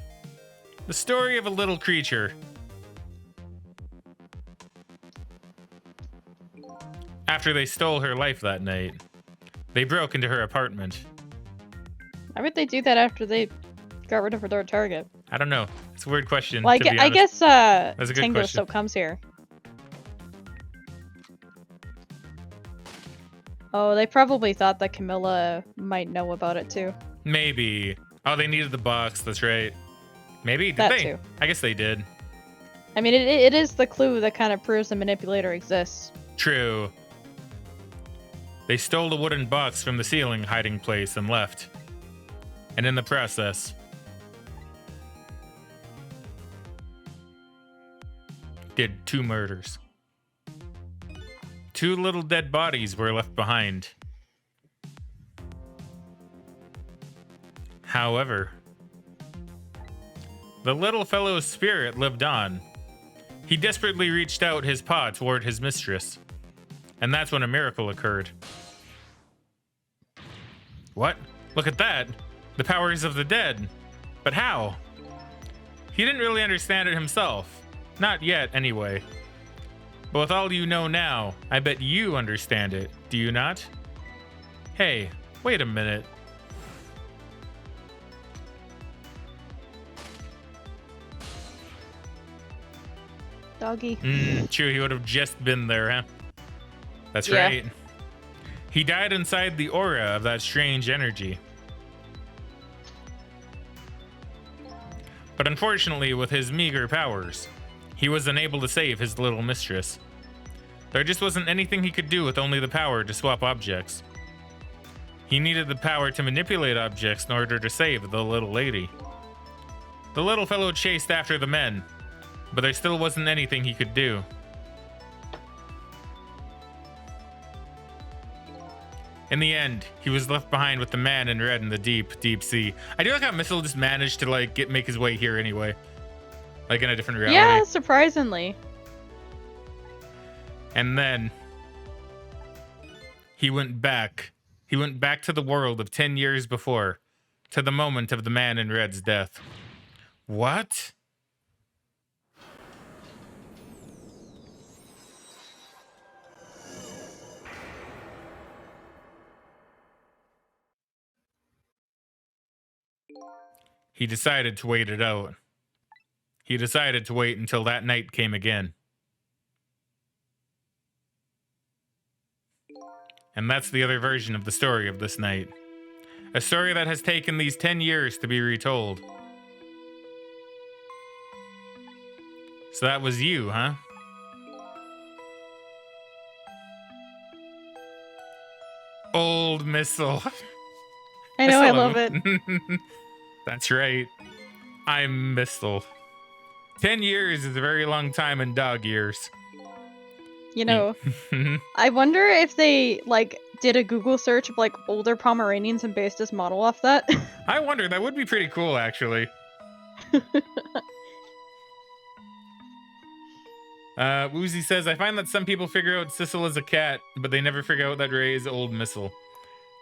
Speaker 1: The story of a little creature. After they stole her life that night, they broke into her apartment.
Speaker 2: Why would they do that after they got rid of their target?
Speaker 1: I don't know. It's a weird question.
Speaker 2: Well, I guess
Speaker 1: That's a good
Speaker 2: Tango
Speaker 1: question.
Speaker 2: still comes here. Oh, they probably thought that Camilla might know about it too.
Speaker 1: Maybe. Oh, they needed the box. That's right. Maybe. Did
Speaker 2: That
Speaker 1: they?
Speaker 2: too.
Speaker 1: I guess they did.
Speaker 2: I mean, it is the clue that kind of proves the manipulator exists.
Speaker 1: True. They stole a wooden box from the ceiling hiding place and left. And in the process, did 2 murders. 2 little dead bodies were left behind. However, the little fellow's spirit lived on. He desperately reached out his paw toward his mistress. And that's when a miracle occurred. What? Look at that. The powers of the dead. But how? He didn't really understand it himself. Not yet, anyway. But with all you know now, I bet you understand it, do you not? Hey, wait a minute.
Speaker 2: Doggy.
Speaker 1: True, he would have just been there, huh? That's
Speaker 2: Yeah.
Speaker 1: right. He died inside the aura of that strange energy. But unfortunately, with his meager powers, he was unable to save his little mistress. There just wasn't anything he could do with only the power to swap objects. He needed the power to manipulate objects in order to save the little lady. The little fellow chased after the men, but there still wasn't anything he could do. In the end, he was left behind with the man in red in the deep, deep sea. I do like how Missile just managed to make his way here anyway. Like in a different reality.
Speaker 2: Yeah, surprisingly.
Speaker 1: And then he went back. He went back to the world of 10 years before, to the moment of the man in red's death. What? He decided to wait it out. He decided to wait until that night came again. And that's the other version of the story of this night. A story that has taken these 10 years to be retold. So that was you, huh? Old Missile.
Speaker 2: I know, I
Speaker 1: still
Speaker 2: love
Speaker 1: him.
Speaker 2: it.
Speaker 1: That's right. I'm Missile. 10 years is a very long time in dog years.
Speaker 2: You know, I wonder if they, did a Google search of, older Pomeranians and based this model off that.
Speaker 1: I wonder, that would be pretty cool, actually. Woozy says, I find that some people figure out Sissel is a cat, but they never figure out that Ray is old Missile.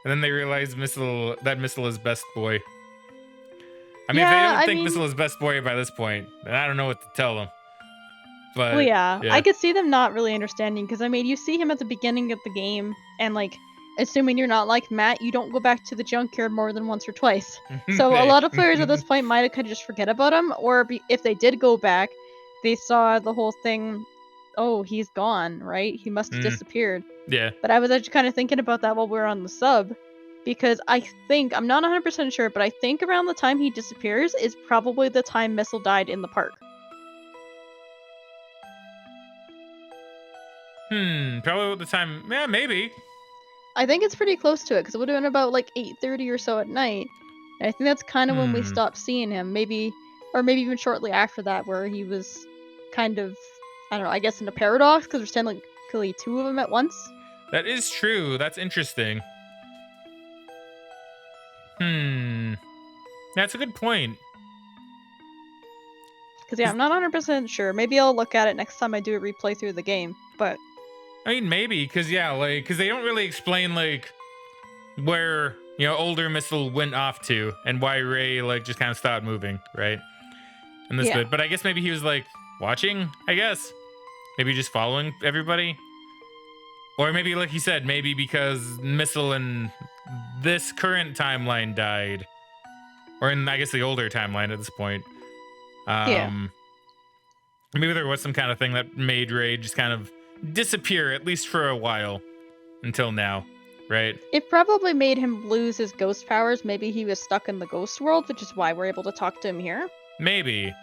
Speaker 1: And then they realize that Missile is best boy. I mean, if they don't think Missile is best boy by this point, then I don't know what to tell them. But,
Speaker 2: well, yeah, I could see them not really understanding, because, I mean, you see him at the beginning of the game, and, assuming you're not like Matt, you don't go back to the junkyard more than once or twice. So a lot of players at this point might have kind of just forget about him, or if they did go back, they saw the whole thing, oh, he's gone, right? He must have disappeared.
Speaker 1: Yeah.
Speaker 2: But I was actually kind of thinking about that while we were on the sub, because I'm not 100% sure, but I think around the time he disappears is probably the time Missile died in the park.
Speaker 1: Probably at the time. Yeah, maybe.
Speaker 2: I think it's pretty close to it because it would have been about like 8:30 or so at night. And I think that's kind of when we stopped seeing him. Maybe, or maybe even shortly after that, where he was kind of, I don't know, I guess in a paradox because there's technically two of them at once.
Speaker 1: That is true. That's interesting. That's a good point.
Speaker 2: Because yeah, I'm not 100% sure. Maybe I'll look at it next time I do a replay through the game. But
Speaker 1: I mean, maybe, because, yeah, like, because they don't really explain, like, where, older Missile went off to and why Ray, like, just kind of stopped moving, right? In this bit. But I guess maybe he was, like, watching, I guess. Maybe just following everybody. Or maybe, like you said, maybe because Missile in this current timeline died. Or in, I guess, the older timeline at this point. Maybe there was some kind of thing that made Ray just kind of disappear, at least for a while. Until now, right?
Speaker 2: It probably made him lose his ghost powers. Maybe he was stuck in the ghost world, which is why we're able to talk to him here.
Speaker 1: Maybe.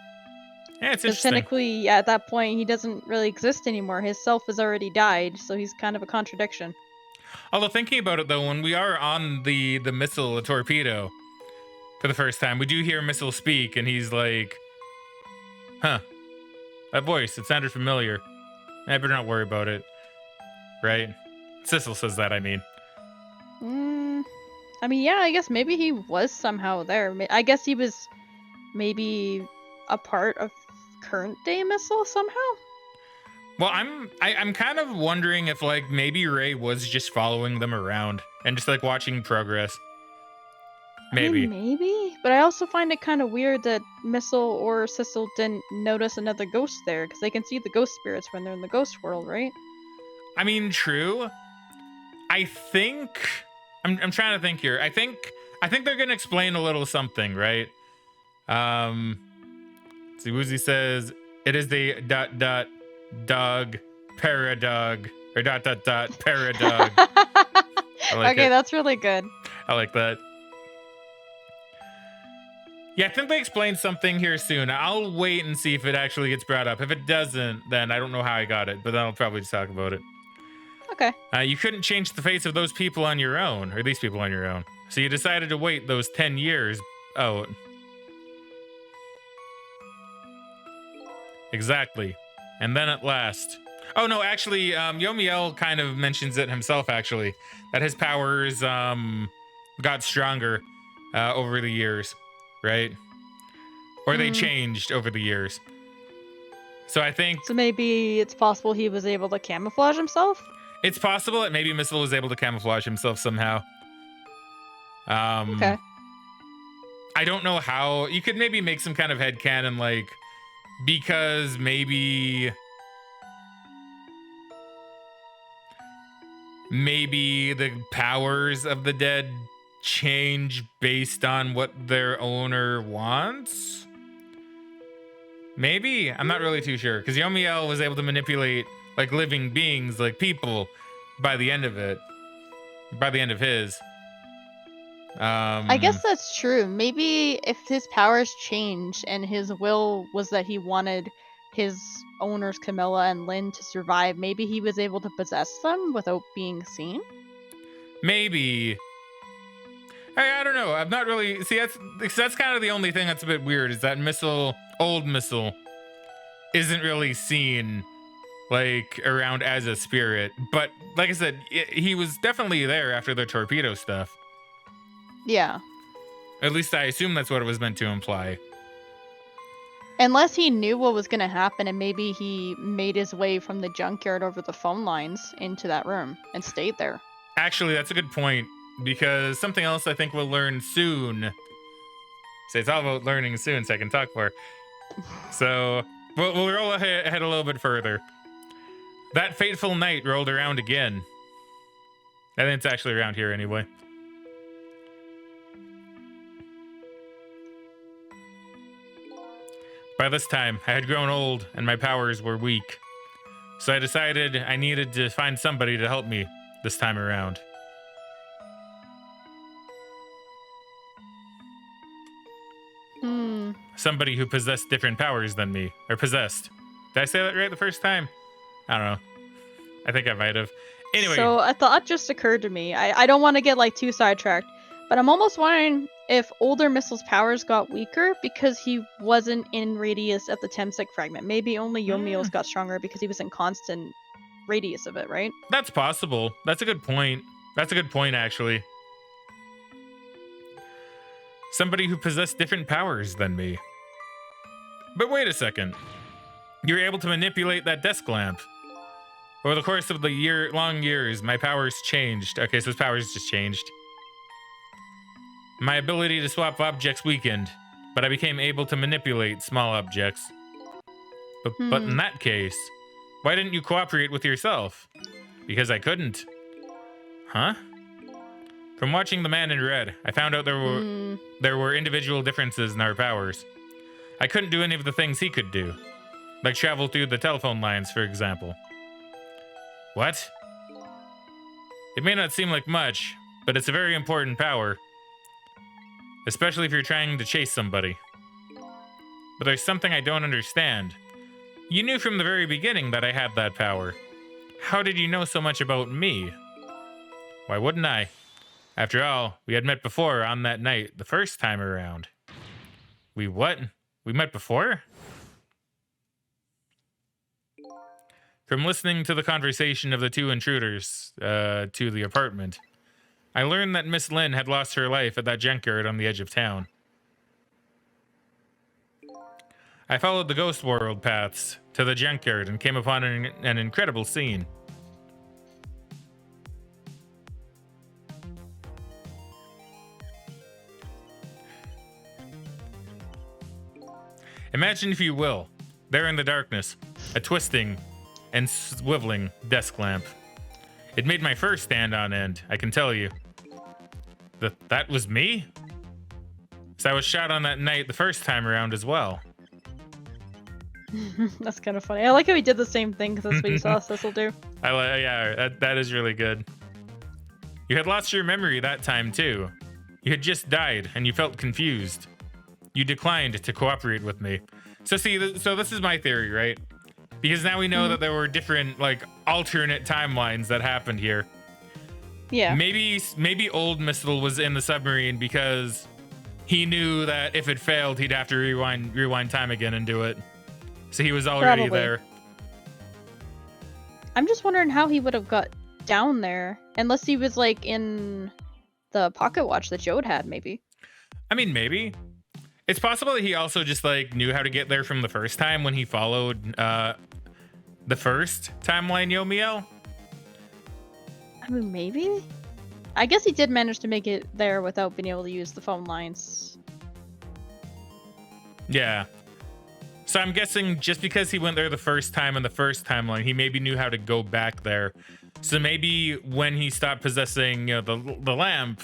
Speaker 1: Yeah, it's
Speaker 2: Because
Speaker 1: interesting.
Speaker 2: technically, at that point, he doesn't really exist anymore. His self has already died, so he's kind of a contradiction.
Speaker 1: Although thinking about it, though, when we are on the Missile, the torpedo, for the first time, we do hear Missile speak, and he's like, huh, that voice, it sounded familiar. I better not worry about it. Right? Sissel says that, I mean.
Speaker 2: I mean, yeah, I guess maybe he was somehow there. I guess he was maybe a part of current day Missile somehow.
Speaker 1: Well, I'm kind of wondering if, like, maybe Ray was just following them around and just, like, watching progress. Maybe.
Speaker 2: I mean, maybe. But I also find it kind of weird that Missile or Sissel didn't notice another ghost there, because they can see the ghost spirits when they're in the ghost world, right?
Speaker 1: I mean, true. I think I'm trying to think here. I think they're gonna explain a little something, right? See, Woozy says it is the dog paradog or paradog.
Speaker 2: Okay, that's really good.
Speaker 1: I like that. Yeah, I think they explained something here soon. I'll wait and see if it actually gets brought up. If it doesn't, then I don't know how I got it, but then I'll probably just talk about it.
Speaker 2: Okay.
Speaker 1: You couldn't change the fates of those people on your own, or these people on your own. So you decided to wait those 10 years out. Exactly. And then at last. Oh, no, actually, Yomiel kind of mentions it himself, actually, that his powers got stronger over the years, right? Or they changed over the years. So I think...
Speaker 2: So maybe it's possible he was able to camouflage himself?
Speaker 1: It's possible that maybe Missile was able to camouflage himself somehow.
Speaker 2: Okay.
Speaker 1: I don't know how. You could maybe make some kind of headcanon, like, because maybe the powers of the dead change based on what their owner wants. Maybe. I'm not really too sure, because Yomiel was able to manipulate, like, living beings, like people, by the end of it. By the end of his.
Speaker 2: I guess that's true. Maybe if his powers changed and his will was that he wanted his owners, Camilla and Lynn, to survive, maybe he was able to possess them without being seen?
Speaker 1: Maybe. I don't know. I'm not really... See, that's kind of the only thing that's a bit weird, is that old Missile, isn't really seen, like, around as a spirit. But, like I said, he was definitely there after the torpedo stuff.
Speaker 2: Yeah.
Speaker 1: At least I assume that's what it was meant to imply.
Speaker 2: Unless he knew what was going to happen and maybe he made his way from the junkyard over the phone lines into that room and stayed there.
Speaker 1: Actually, that's a good point, because something else I think we'll learn soon. So it's all about learning soon, so I can talk more. So we'll roll ahead a little bit further. That fateful night rolled around again. I think it's actually around here anyway. By this time, I had grown old and my powers were weak. So I decided I needed to find somebody to help me this time around. Somebody who possessed different powers than me. Or possessed. Did I say that right the first time? I don't know. I think I might have. Anyway.
Speaker 2: So a thought just occurred to me. I don't want to get like too sidetracked, but I'm almost wondering if older Mistle's powers got weaker because he wasn't in radius of the Temsec fragment. Maybe only Yomiel's got stronger because he was in constant radius of it, right?
Speaker 1: That's possible. That's a good point. That's a good point, actually. Somebody who possessed different powers than me. But wait a second. You were able to manipulate that desk lamp. Over the course of the long years, my powers changed. Okay, so his powers just changed. My ability to swap objects weakened, but I became able to manipulate small objects. But in that case, why didn't you cooperate with yourself? Because I couldn't. Huh? From watching The Man in Red, I found out there were individual differences in our powers. I couldn't do any of the things he could do. Like travel through the telephone lines, for example. What? It may not seem like much, but it's a very important power. Especially if you're trying to chase somebody. But there's something I don't understand. You knew from the very beginning that I had that power. How did you know so much about me? Why wouldn't I? After all, we had met before on that night, the first time around. We what? We met before? From listening to the conversation of the two intruders to the apartment, I learned that Miss Lynn had lost her life at that junkyard on the edge of town. I followed the ghost world paths to the junkyard and came upon an incredible scene. Imagine, if you will, there in the darkness, a twisting and swiveling desk lamp. It made my fur stand on end, I can tell you. That was me? So I was shot on that night the first time around as well.
Speaker 2: That's kind of funny. I like how he did the same thing because that's what you saw Cecil do.
Speaker 1: Yeah, that is really good. You had lost your memory that time too. You had just died and you felt confused. You declined to cooperate with me. So see, so this is my theory, right? Because now we know that there were different, like, alternate timelines that happened here.
Speaker 2: Yeah.
Speaker 1: Maybe old Mistle was in the submarine because he knew that if it failed, he'd have to rewind time again and do it. So he was already there.
Speaker 2: I'm just wondering how he would have got down there, unless he was like in the pocket watch that Jode had, maybe.
Speaker 1: I mean, maybe. It's possible that he also just like knew how to get there from the first time when he followed the first timeline Yomiel.
Speaker 2: I mean, maybe. I guess he did manage to make it there without being able to use the phone lines.
Speaker 1: Yeah. So I'm guessing just because he went there the first time in the first timeline, he maybe knew how to go back there. So maybe when he stopped possessing, you know, the lamp,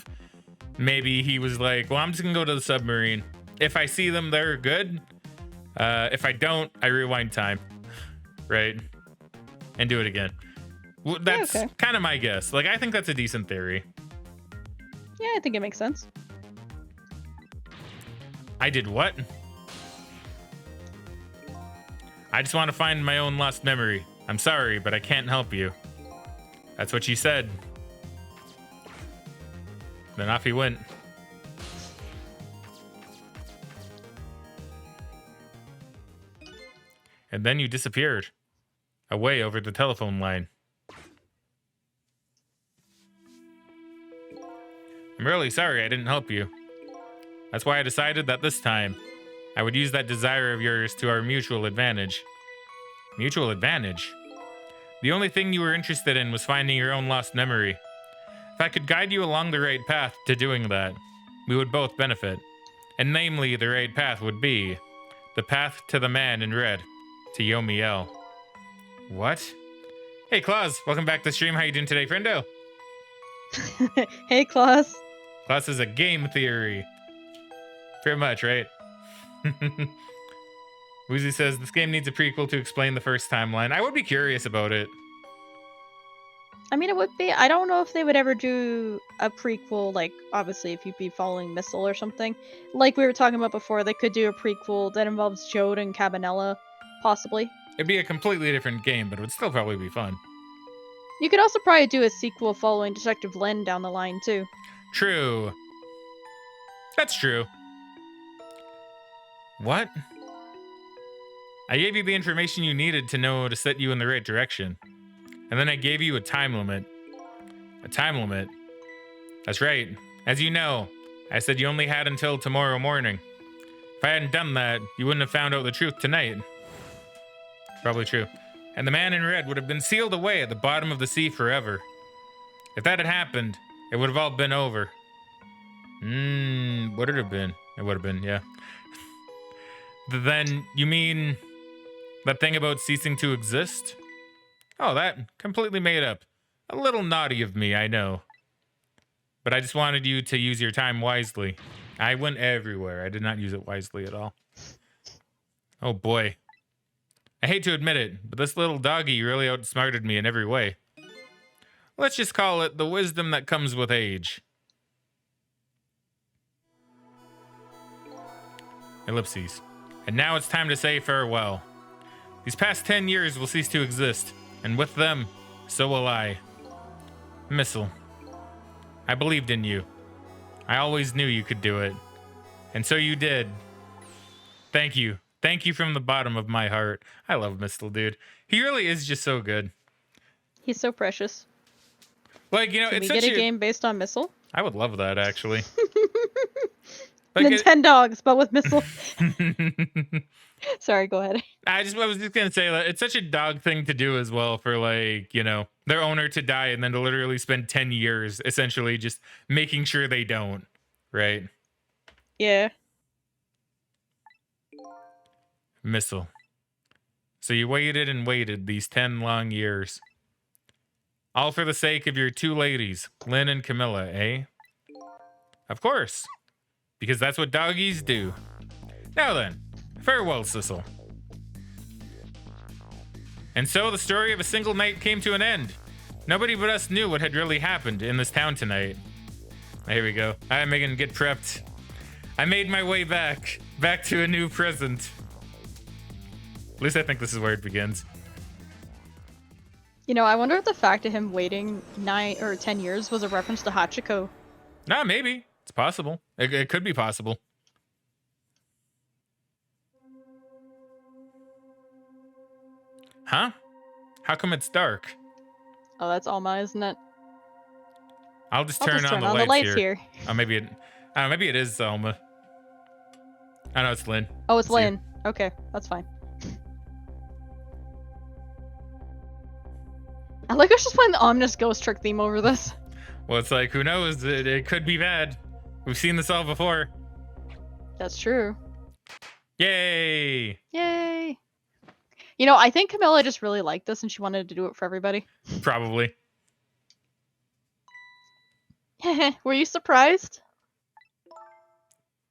Speaker 1: maybe he was like, well, I'm just gonna go to the submarine. If I see them, they're good. If I don't, I rewind time. Right? And do it again. That's kind of my guess. Like, I think that's a decent theory.
Speaker 2: Yeah, I think it makes sense.
Speaker 1: I did what? I just want to find my own lost memory. I'm sorry, but I can't help you. That's what you said. Then off he went. And then you disappeared. Away over the telephone line. I'm really sorry I didn't help you. That's why I decided that this time, I would use that desire of yours to our mutual advantage. Mutual advantage? The only thing you were interested in was finding your own lost memory. If I could guide you along the right path to doing that, we would both benefit. And namely, the right path would be the path to the man in red, to Yomiel. What? Hey, Claus, welcome back to the stream. How you doing today, friendo?
Speaker 2: Hey, Claus.
Speaker 1: Claus is a game theory. Pretty much, right? Woozy says, this game needs a prequel to explain the first timeline. I would be curious about it.
Speaker 2: I mean, it would be. I don't know if they would ever do a prequel, like, obviously, if you'd be following Missile or something. Like we were talking about before, they could do a prequel that involves Jode and Cabanela, possibly.
Speaker 1: It'd be a completely different game, but it would still probably be fun.
Speaker 2: You could also probably do a sequel following Detective Lynn down the line, too.
Speaker 1: True. That's true. What? I gave you the information you needed to know to set you in the right direction. And then I gave you a time limit. A time limit? That's right. As you know, I said you only had until tomorrow morning. If I hadn't done that, you wouldn't have found out the truth tonight. Probably true. And the man in red would have been sealed away at the bottom of the sea forever. If that had happened, it would have all been over. Would it have been? It would have been, yeah. Then, you mean that thing about ceasing to exist? Oh, that completely made up. A little naughty of me, I know. But I just wanted you to use your time wisely. I went everywhere. I did not use it wisely at all. Oh boy. I hate to admit it, but this little doggy really outsmarted me in every way. Let's just call it the wisdom that comes with age. Ellipses. And now it's time to say farewell. These past 10 years will cease to exist, and with them, so will I. Missile. I believed in you. I always knew you could do it. And so you did. Thank you. Thank you from the bottom of my heart. I love Mistle, dude. He really is just so good.
Speaker 2: He's so precious.
Speaker 1: Like, you know,
Speaker 2: Can
Speaker 1: it's
Speaker 2: we
Speaker 1: such
Speaker 2: get a game based on Missile?
Speaker 1: I would love that, actually.
Speaker 2: Nintendogs, but with Missile. Sorry, go ahead.
Speaker 1: I was just gonna say that it's such a dog thing to do as well for, like, you know, their owner to die and then to literally spend 10 years essentially just making sure they don't, right?
Speaker 2: Yeah.
Speaker 1: Missile. So you waited and waited these 10 long years. All for the sake of your two ladies, Lynn and Camilla, eh? Of course. Because that's what doggies do. Now then, farewell, Sissel. And so the story of a single night came to an end. Nobody but us knew what had really happened in this town tonight. Here we go. All right, Megan, get prepped. I made my way back to a new present. At least I think this is where it begins.
Speaker 2: You know, I wonder if the fact of him waiting 9 or 10 years was a reference to Hachiko.
Speaker 1: Nah, maybe. It's possible. It could be possible. Huh? How come it's dark?
Speaker 2: Oh, that's Alma, isn't it?
Speaker 1: I'll just turn on the lights here.
Speaker 2: here.
Speaker 1: Oh, maybe it is Alma. I know it's Lynn.
Speaker 2: Oh, it's Lynn. Okay, that's fine. I like us just playing the ominous ghost trick theme over this.
Speaker 1: Well, it's like, who knows? It could be bad. We've seen this all before.
Speaker 2: That's true.
Speaker 1: Yay!
Speaker 2: Yay! You know, I think Camilla just really liked this and she wanted to do it for everybody.
Speaker 1: Probably.
Speaker 2: Were you surprised?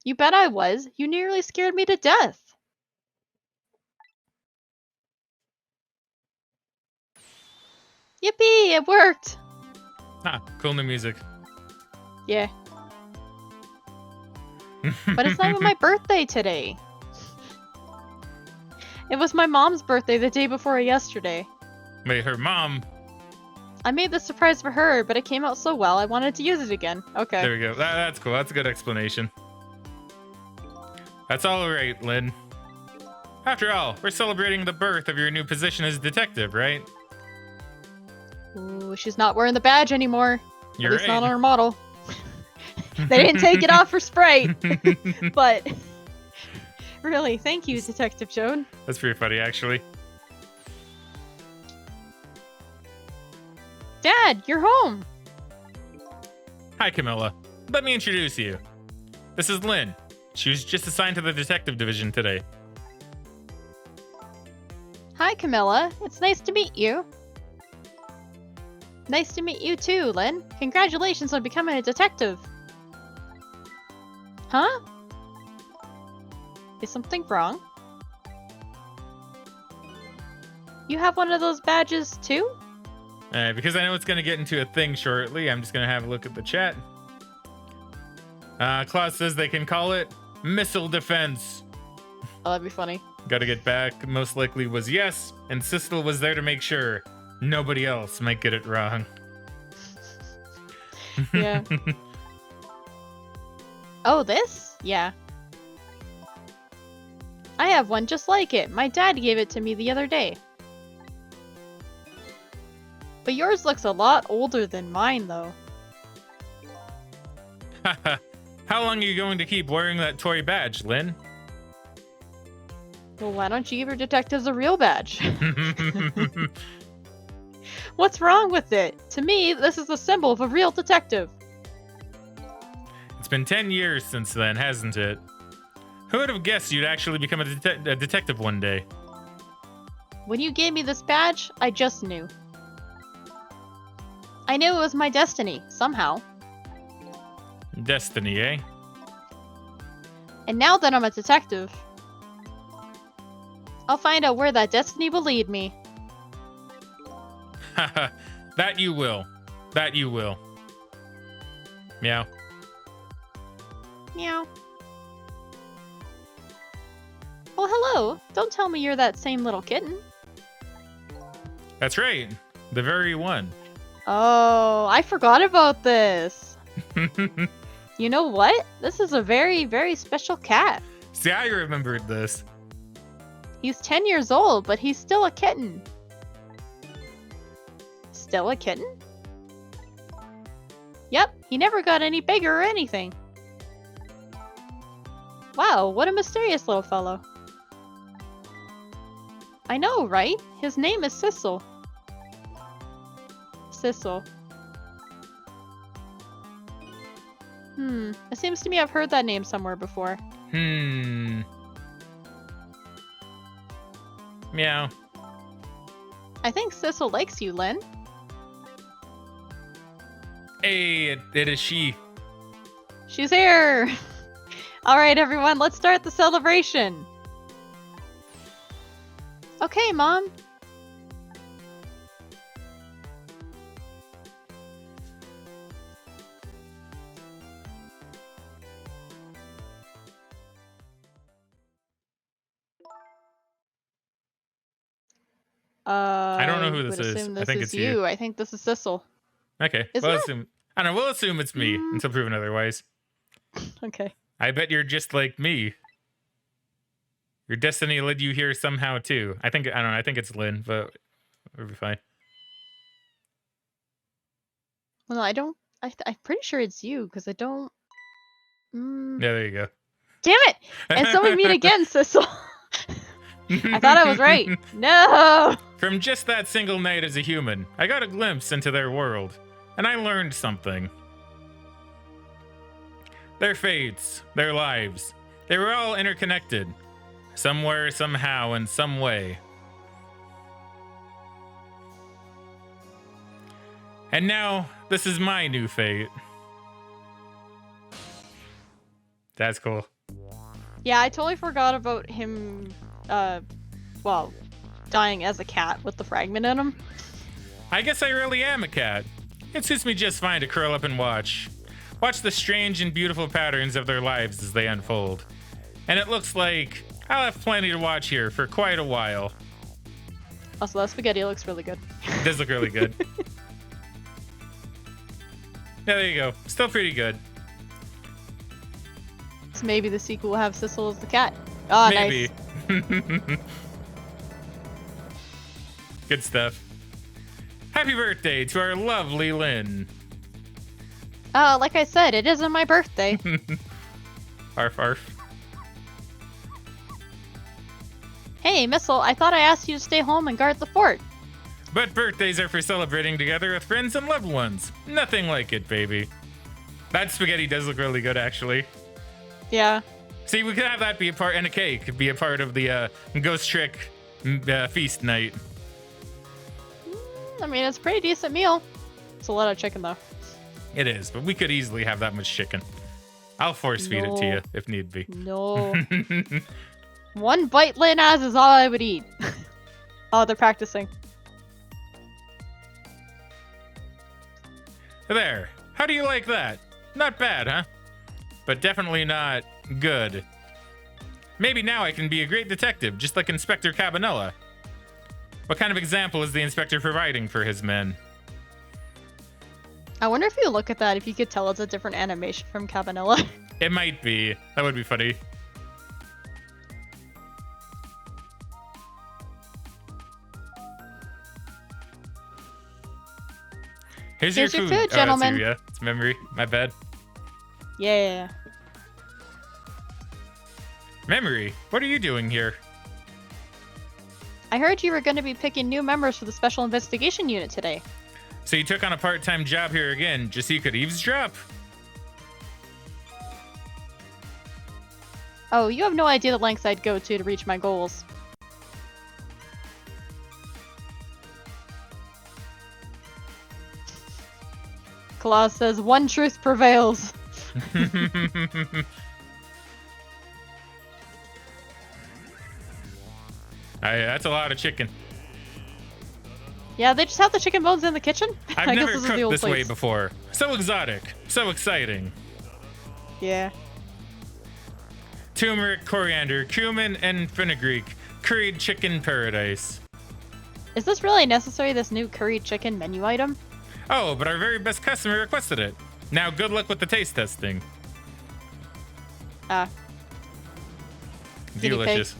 Speaker 2: You bet I was. You nearly scared me to death. Yippee! It worked!
Speaker 1: Ah, cool new music.
Speaker 2: Yeah. But it's not even my birthday today. It was my mom's birthday the day before yesterday.
Speaker 1: Wait, her mom?
Speaker 2: I made this surprise for her, but it came out so well I wanted to use it again. Okay.
Speaker 1: There we go. That's cool. That's a good explanation. That's all right, Lynn. After all, we're celebrating the birth of your new position as detective, right?
Speaker 2: Ooh, she's not wearing the badge anymore.
Speaker 1: You're
Speaker 2: At least
Speaker 1: right.
Speaker 2: not on her model. They didn't take it off for Sprite. But really, thank you, Detective Joan.
Speaker 1: That's pretty funny, actually.
Speaker 2: Dad, you're home.
Speaker 1: Hi, Camilla. Let me introduce you. This is Lynn. She was just assigned to the detective division today.
Speaker 2: Hi, Camilla. It's nice to meet you. Nice to meet you too, Lynn. Congratulations on becoming a detective. Huh? Is something wrong? You have one of those badges too?
Speaker 1: Because I know it's going to get into a thing shortly, I'm just going to have a look at the chat. Klaus says they can call it missile defense.
Speaker 2: Oh, that'd be funny.
Speaker 1: Gotta get back. Most likely was yes, and Sistel was there to make sure. Nobody else might get it wrong.
Speaker 2: Yeah. Oh, this? Yeah. I have one just like it. My dad gave it to me the other day. But yours looks a lot older than mine, though.
Speaker 1: How long are you going to keep wearing that toy badge, Lynn?
Speaker 2: Well, why don't you give your detectives a real badge? What's wrong with it? To me, this is the symbol of a real detective.
Speaker 1: It's been 10 years since then, hasn't it? Who would have guessed you'd actually become a detective one day?
Speaker 2: When you gave me this badge, I just knew. I knew it was my destiny, somehow.
Speaker 1: Destiny, eh?
Speaker 2: And now that I'm a detective, I'll find out where that destiny will lead me.
Speaker 1: Haha, that you will. That you will. Meow.
Speaker 2: Meow. Oh, hello. Don't tell me you're that same little kitten.
Speaker 1: That's right. The very one.
Speaker 2: Oh, I forgot about this. You know what? This is a very, very special cat.
Speaker 1: See, I remembered this.
Speaker 2: He's 10 years old, but he's still a kitten. Still a kitten? Yep, he never got any bigger or anything. Wow, what a mysterious little fellow. I know, right? His name is Sissel. Sissel. It seems to me I've heard that name somewhere before.
Speaker 1: Meow.
Speaker 2: I think Sissel likes you, Lynn.
Speaker 1: Hey, it is she.
Speaker 2: She's here! Alright, everyone, let's start the celebration. Okay, Mom.
Speaker 1: I don't know who this
Speaker 2: would
Speaker 1: is.
Speaker 2: assume
Speaker 1: I
Speaker 2: this
Speaker 1: think
Speaker 2: is
Speaker 1: it's you.
Speaker 2: I think this is Sissel.
Speaker 1: Okay.
Speaker 2: Isn't
Speaker 1: We'll
Speaker 2: it?
Speaker 1: assume. I don't know. We'll assume it's me until proven otherwise.
Speaker 2: Okay.
Speaker 1: I bet you're just like me. Your destiny led you here somehow too. I don't know. I think it's Lynn, but we'll be fine.
Speaker 2: Well, no, I don't. I'm pretty sure it's you because I don't.
Speaker 1: Yeah, there you go.
Speaker 2: Damn it! And so we meet again, Sissel. I thought I was right. No.
Speaker 1: From just that single night as a human, I got a glimpse into their world, and I learned something. Their fates, their lives, they were all interconnected. Somewhere, somehow, in some way. And now, this is my new fate. That's cool.
Speaker 2: Yeah, I totally forgot about him, well, dying as a cat with the fragment in him.
Speaker 1: I guess I really am a cat. It suits me just fine to curl up and watch. Watch the strange and beautiful patterns of their lives as they unfold. And it looks like I'll have plenty to watch here for quite a while.
Speaker 2: Also, that spaghetti looks really good.
Speaker 1: It does look really good. Yeah, there you go. Still pretty good.
Speaker 2: So maybe the sequel will have Sissel as the cat. Oh,
Speaker 1: Maybe.
Speaker 2: nice.
Speaker 1: Good stuff. Happy birthday to our lovely Lynn.
Speaker 2: Like I said, it isn't my birthday.
Speaker 1: Arf, arf.
Speaker 2: Hey, Missile, I thought I asked you to stay home and guard the fort.
Speaker 1: But birthdays are for celebrating together with friends and loved ones. Nothing like it, baby. That spaghetti does look really good, actually.
Speaker 2: Yeah.
Speaker 1: See, we could have that be a part, and a cake be a part of the ghost trick feast night.
Speaker 2: I mean, it's a pretty decent meal. It's a lot of chicken, though.
Speaker 1: It is, but we could easily have that much chicken. I'll force feed it to you if need be.
Speaker 2: No. One bite Lynn has is all I would eat. Oh, they're practicing.
Speaker 1: There. How do you like that? Not bad, huh? But definitely not good. Maybe now I can be a great detective, just like Inspector Cabanella. What kind of example is the inspector providing for his men?
Speaker 2: I wonder if you look at that, if you could tell it's a different animation from Cabanilla.
Speaker 1: It might be. That would be funny. Here's your food. Oh,
Speaker 2: gentlemen.
Speaker 1: that's you, yeah. It's memory. My bad.
Speaker 2: Yeah.
Speaker 1: Memory, what are you doing here?
Speaker 2: I heard you were going to be picking new members for the Special Investigation Unit today.
Speaker 1: So you took on a part-time job here again, just so you could eavesdrop?
Speaker 2: Oh, you have no idea the lengths I'd go to reach my goals. Claus says, one truth prevails.
Speaker 1: That's a lot of chicken.
Speaker 2: Yeah, they just have the chicken bones in the kitchen?
Speaker 1: I've
Speaker 2: I
Speaker 1: never
Speaker 2: guess
Speaker 1: cooked this way
Speaker 2: place.
Speaker 1: before. So exotic. So exciting.
Speaker 2: Yeah.
Speaker 1: Turmeric, coriander, cumin, and fenugreek. Curried chicken paradise.
Speaker 2: Is this really necessary, this new curried chicken menu item?
Speaker 1: Oh, but our very best customer requested it. Now good luck with the taste testing.
Speaker 2: Guinea
Speaker 1: Delicious.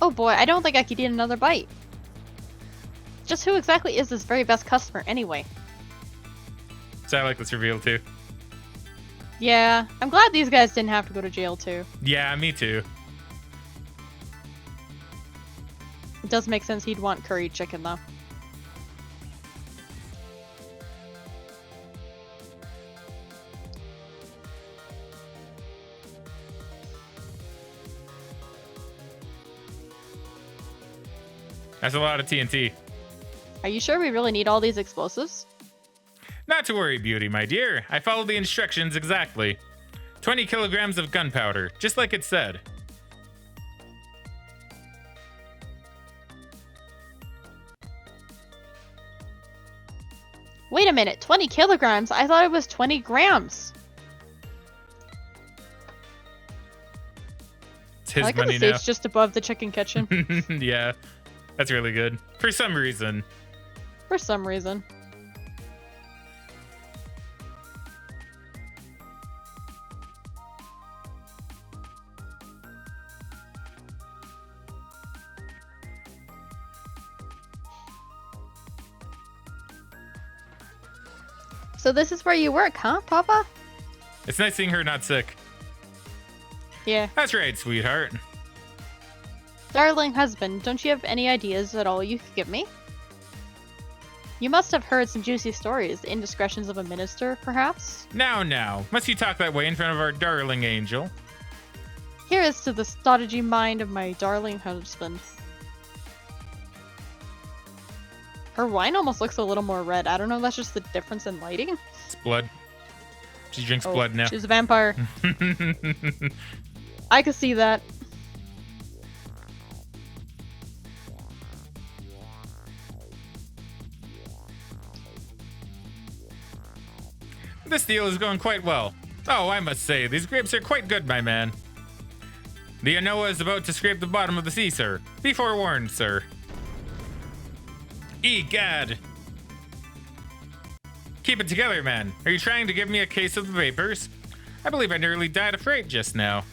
Speaker 2: Oh boy, I don't think I could eat another bite. Just who exactly is this very best customer anyway?
Speaker 1: So I like this reveal too.
Speaker 2: Yeah, I'm glad these guys didn't have to go to jail too.
Speaker 1: Yeah, me too.
Speaker 2: It does make sense he'd want curried chicken though.
Speaker 1: That's a lot of TNT.
Speaker 2: Are you sure we really need all these explosives?
Speaker 1: Not to worry, Beauty, my dear. I followed the instructions exactly. 20 kilograms of gunpowder, just like it said.
Speaker 2: Wait a minute, 20 kilograms? I thought it was 20 grams.
Speaker 1: It's his
Speaker 2: I like how
Speaker 1: money
Speaker 2: the
Speaker 1: now.
Speaker 2: state's just above the chicken kitchen.
Speaker 1: Yeah, that's really good. For some reason.
Speaker 2: For some reason. So this is where you work, huh, Papa?
Speaker 1: It's nice seeing her not sick.
Speaker 2: Yeah.
Speaker 1: That's right, sweetheart.
Speaker 2: Darling husband, don't you have any ideas at all you could give me? You must have heard some juicy stories, the indiscretions of a minister, perhaps?
Speaker 1: Now, must you talk that way in front of our darling angel?
Speaker 2: Here is to the stodgy mind of my darling husband. Her wine almost looks a little more red. I don't know if that's just the difference in lighting.
Speaker 1: It's blood. She drinks blood now.
Speaker 2: She's a vampire. I could see that.
Speaker 1: This deal is going quite well. Oh, I must say, these grapes are quite good, my man. The Anoa is about to scrape the bottom of the sea, sir. Be forewarned, sir. Egad! Keep it together, man. Are you trying to give me a case of the vapors? I believe I nearly died of fright just now.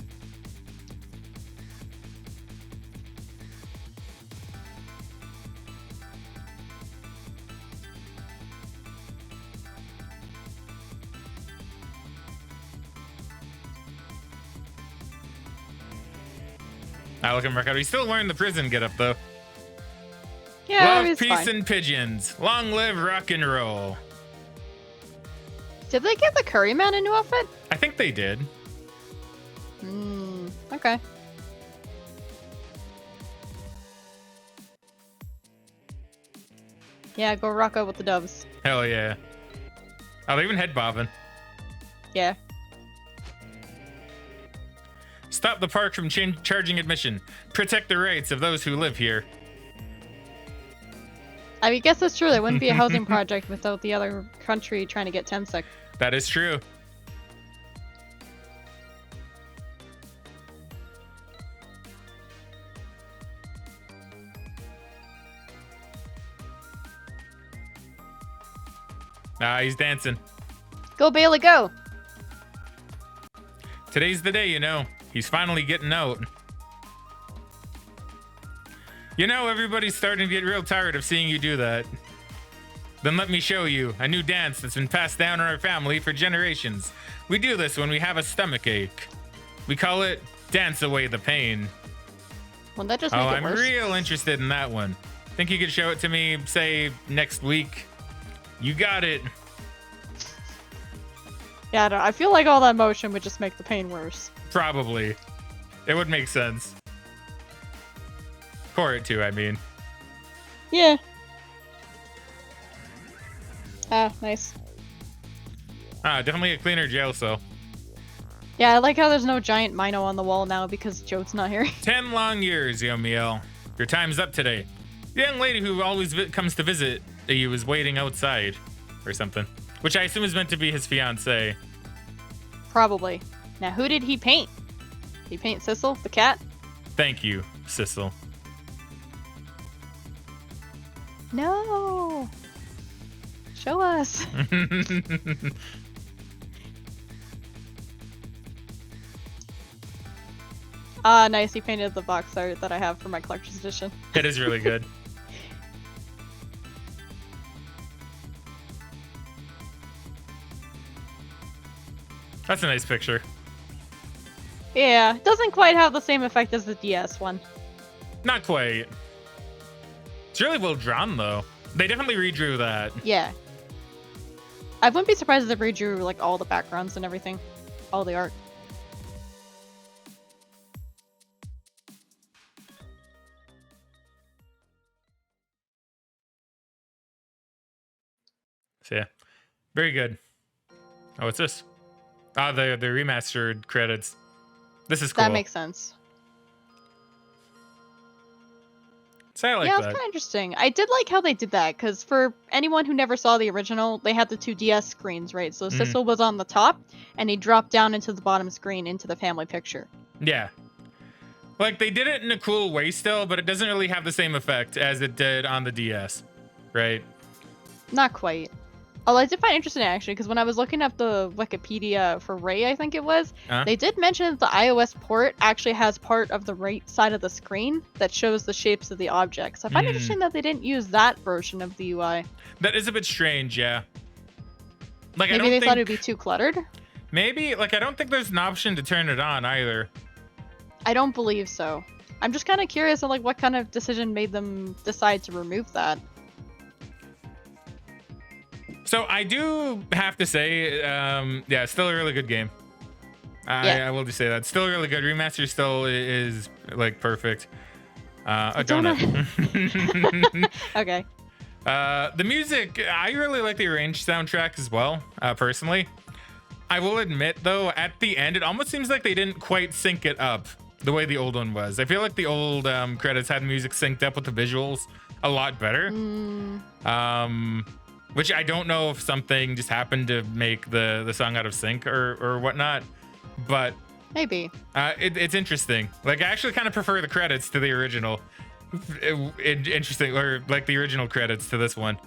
Speaker 1: Now look at Mercado. He's still wearing the prison getup, though.
Speaker 2: Yeah,
Speaker 1: Love,
Speaker 2: he's
Speaker 1: peace,
Speaker 2: fine.
Speaker 1: and pigeons. Long live rock and roll.
Speaker 2: Did they give the curry man a new outfit?
Speaker 1: I think they did.
Speaker 2: Okay. Yeah, go rock out with the doves.
Speaker 1: Hell yeah. Oh, they even head bobbing.
Speaker 2: Yeah.
Speaker 1: Stop the park from charging admission. Protect the rights of those who live here.
Speaker 2: I guess that's true. There wouldn't be a housing project without the other country trying to get Temsec.
Speaker 1: That is true. He's dancing.
Speaker 2: Go, Bailey, go.
Speaker 1: Today's the day, you know. He's finally getting out. You know, everybody's starting to get real tired of seeing you do that. Then let me show you a new dance that's been passed down in our family for generations. We do this when we have a stomach ache. We call it Dance Away the Pain.
Speaker 2: Well, that just make it
Speaker 1: I'm
Speaker 2: worse.
Speaker 1: real interested in that one. Think you could show it to me, say, next week? You got it.
Speaker 2: Yeah, I feel like all that motion would just make the pain worse.
Speaker 1: Probably. It would make sense. For it to, I mean.
Speaker 2: Yeah. Ah, nice.
Speaker 1: Definitely a cleaner jail cell.
Speaker 2: Yeah, I like how there's no giant Mino on the wall now because Jode's not here.
Speaker 1: 10 long years, Yomiel. Your time's up today. The young lady who always comes to visit you is waiting outside. Or something. Which I assume is meant to be his fiancée.
Speaker 2: Probably. Now, who did he paint? Did he paint Sissel, the cat?
Speaker 1: Thank you, Sissel.
Speaker 2: No! Show us! Ah, nice. He painted the box art that I have for my collector's edition.
Speaker 1: It is really good. That's a nice picture.
Speaker 2: Yeah, doesn't quite have the same effect as the DS one.
Speaker 1: Not quite. It's really well drawn, though. They definitely redrew that.
Speaker 2: Yeah. I wouldn't be surprised if they redrew like all the backgrounds and everything. All the art.
Speaker 1: So yeah, very good. Oh, what's this? Ah, the remastered credits. This is cool.
Speaker 2: That makes sense.
Speaker 1: So I like
Speaker 2: yeah,
Speaker 1: that.
Speaker 2: it's kind of interesting. I did like how they did that, because for anyone who never saw the original, they had the two DS screens, right? So Sissel was on the top, and he dropped down into the bottom screen into the family picture.
Speaker 1: Yeah. Like, they did it in a cool way still, but it doesn't really have the same effect as it did on the DS, right?
Speaker 2: Not quite. Although I did find it interesting, actually, because when I was looking up the Wikipedia for Ray, I think it was, they did mention that the iOS port actually has part of the right side of the screen that shows the shapes of the objects. I find it interesting that they didn't use that version of the UI.
Speaker 1: That is a bit strange, yeah. Like,
Speaker 2: Maybe they thought it would be too cluttered?
Speaker 1: Maybe. Like, I don't think there's an option to turn it on either.
Speaker 2: I don't believe so. I'm just kind of curious on like what kind of decision made them decide to remove that.
Speaker 1: So I do have to say, yeah, still a really good game. I will just say that. Still really good. Remaster still is like perfect. A donut.
Speaker 2: Okay.
Speaker 1: The music, I really like the arranged soundtrack as well, personally. I will admit, though, at the end, it almost seems like they didn't quite sync it up the way the old one was. I feel like the old credits had music synced up with the visuals a lot better. Which I don't know if something just happened to make the song out of sync or whatnot, but
Speaker 2: maybe
Speaker 1: it's interesting. Like, I actually kind of prefer the credits to the original. Interesting, or like the original credits to this one,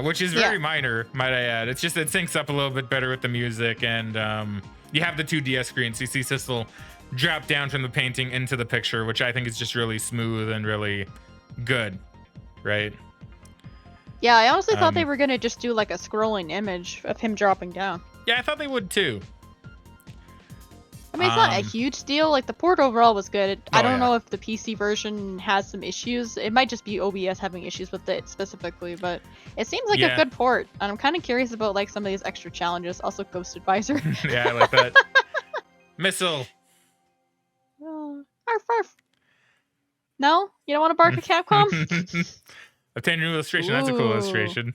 Speaker 1: which is very minor, might I add. It's just it syncs up a little bit better with the music, and you have the two DS screens. So you see Sissel drop down from the painting into the picture, which I think is just really smooth and really good, right?
Speaker 2: Yeah, I honestly thought they were gonna just do like a scrolling image of him dropping down.
Speaker 1: Yeah, I thought they would too.
Speaker 2: I mean, it's not a huge deal. Like, the port overall was good. I don't know if the PC version has some issues. It might just be OBS having issues with it specifically, but it seems like a good port. And I'm kind of curious about like some of these extra challenges. Also, Ghost Advisor.
Speaker 1: Yeah, I like that. Missile.
Speaker 2: Arf, arf. No? You don't want to bark at Capcom?
Speaker 1: Obtain a new illustration. That's a cool illustration.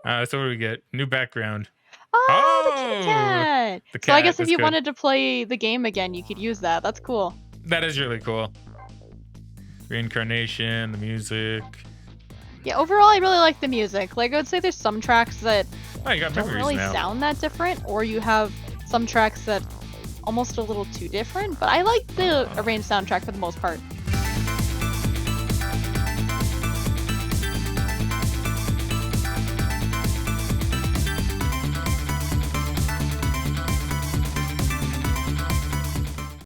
Speaker 1: So what do we get? New background.
Speaker 2: Oh, the kitty cat.
Speaker 1: The cat.
Speaker 2: So I guess if you wanted to play the game again, you could use that. That's cool.
Speaker 1: That is really cool. Reincarnation, the music.
Speaker 2: Yeah, overall, I really like the music. Like, I would say there's some tracks that
Speaker 1: you got
Speaker 2: don't really sound that different, or you have some tracks that almost a little too different. But I like the arranged soundtrack for the most part.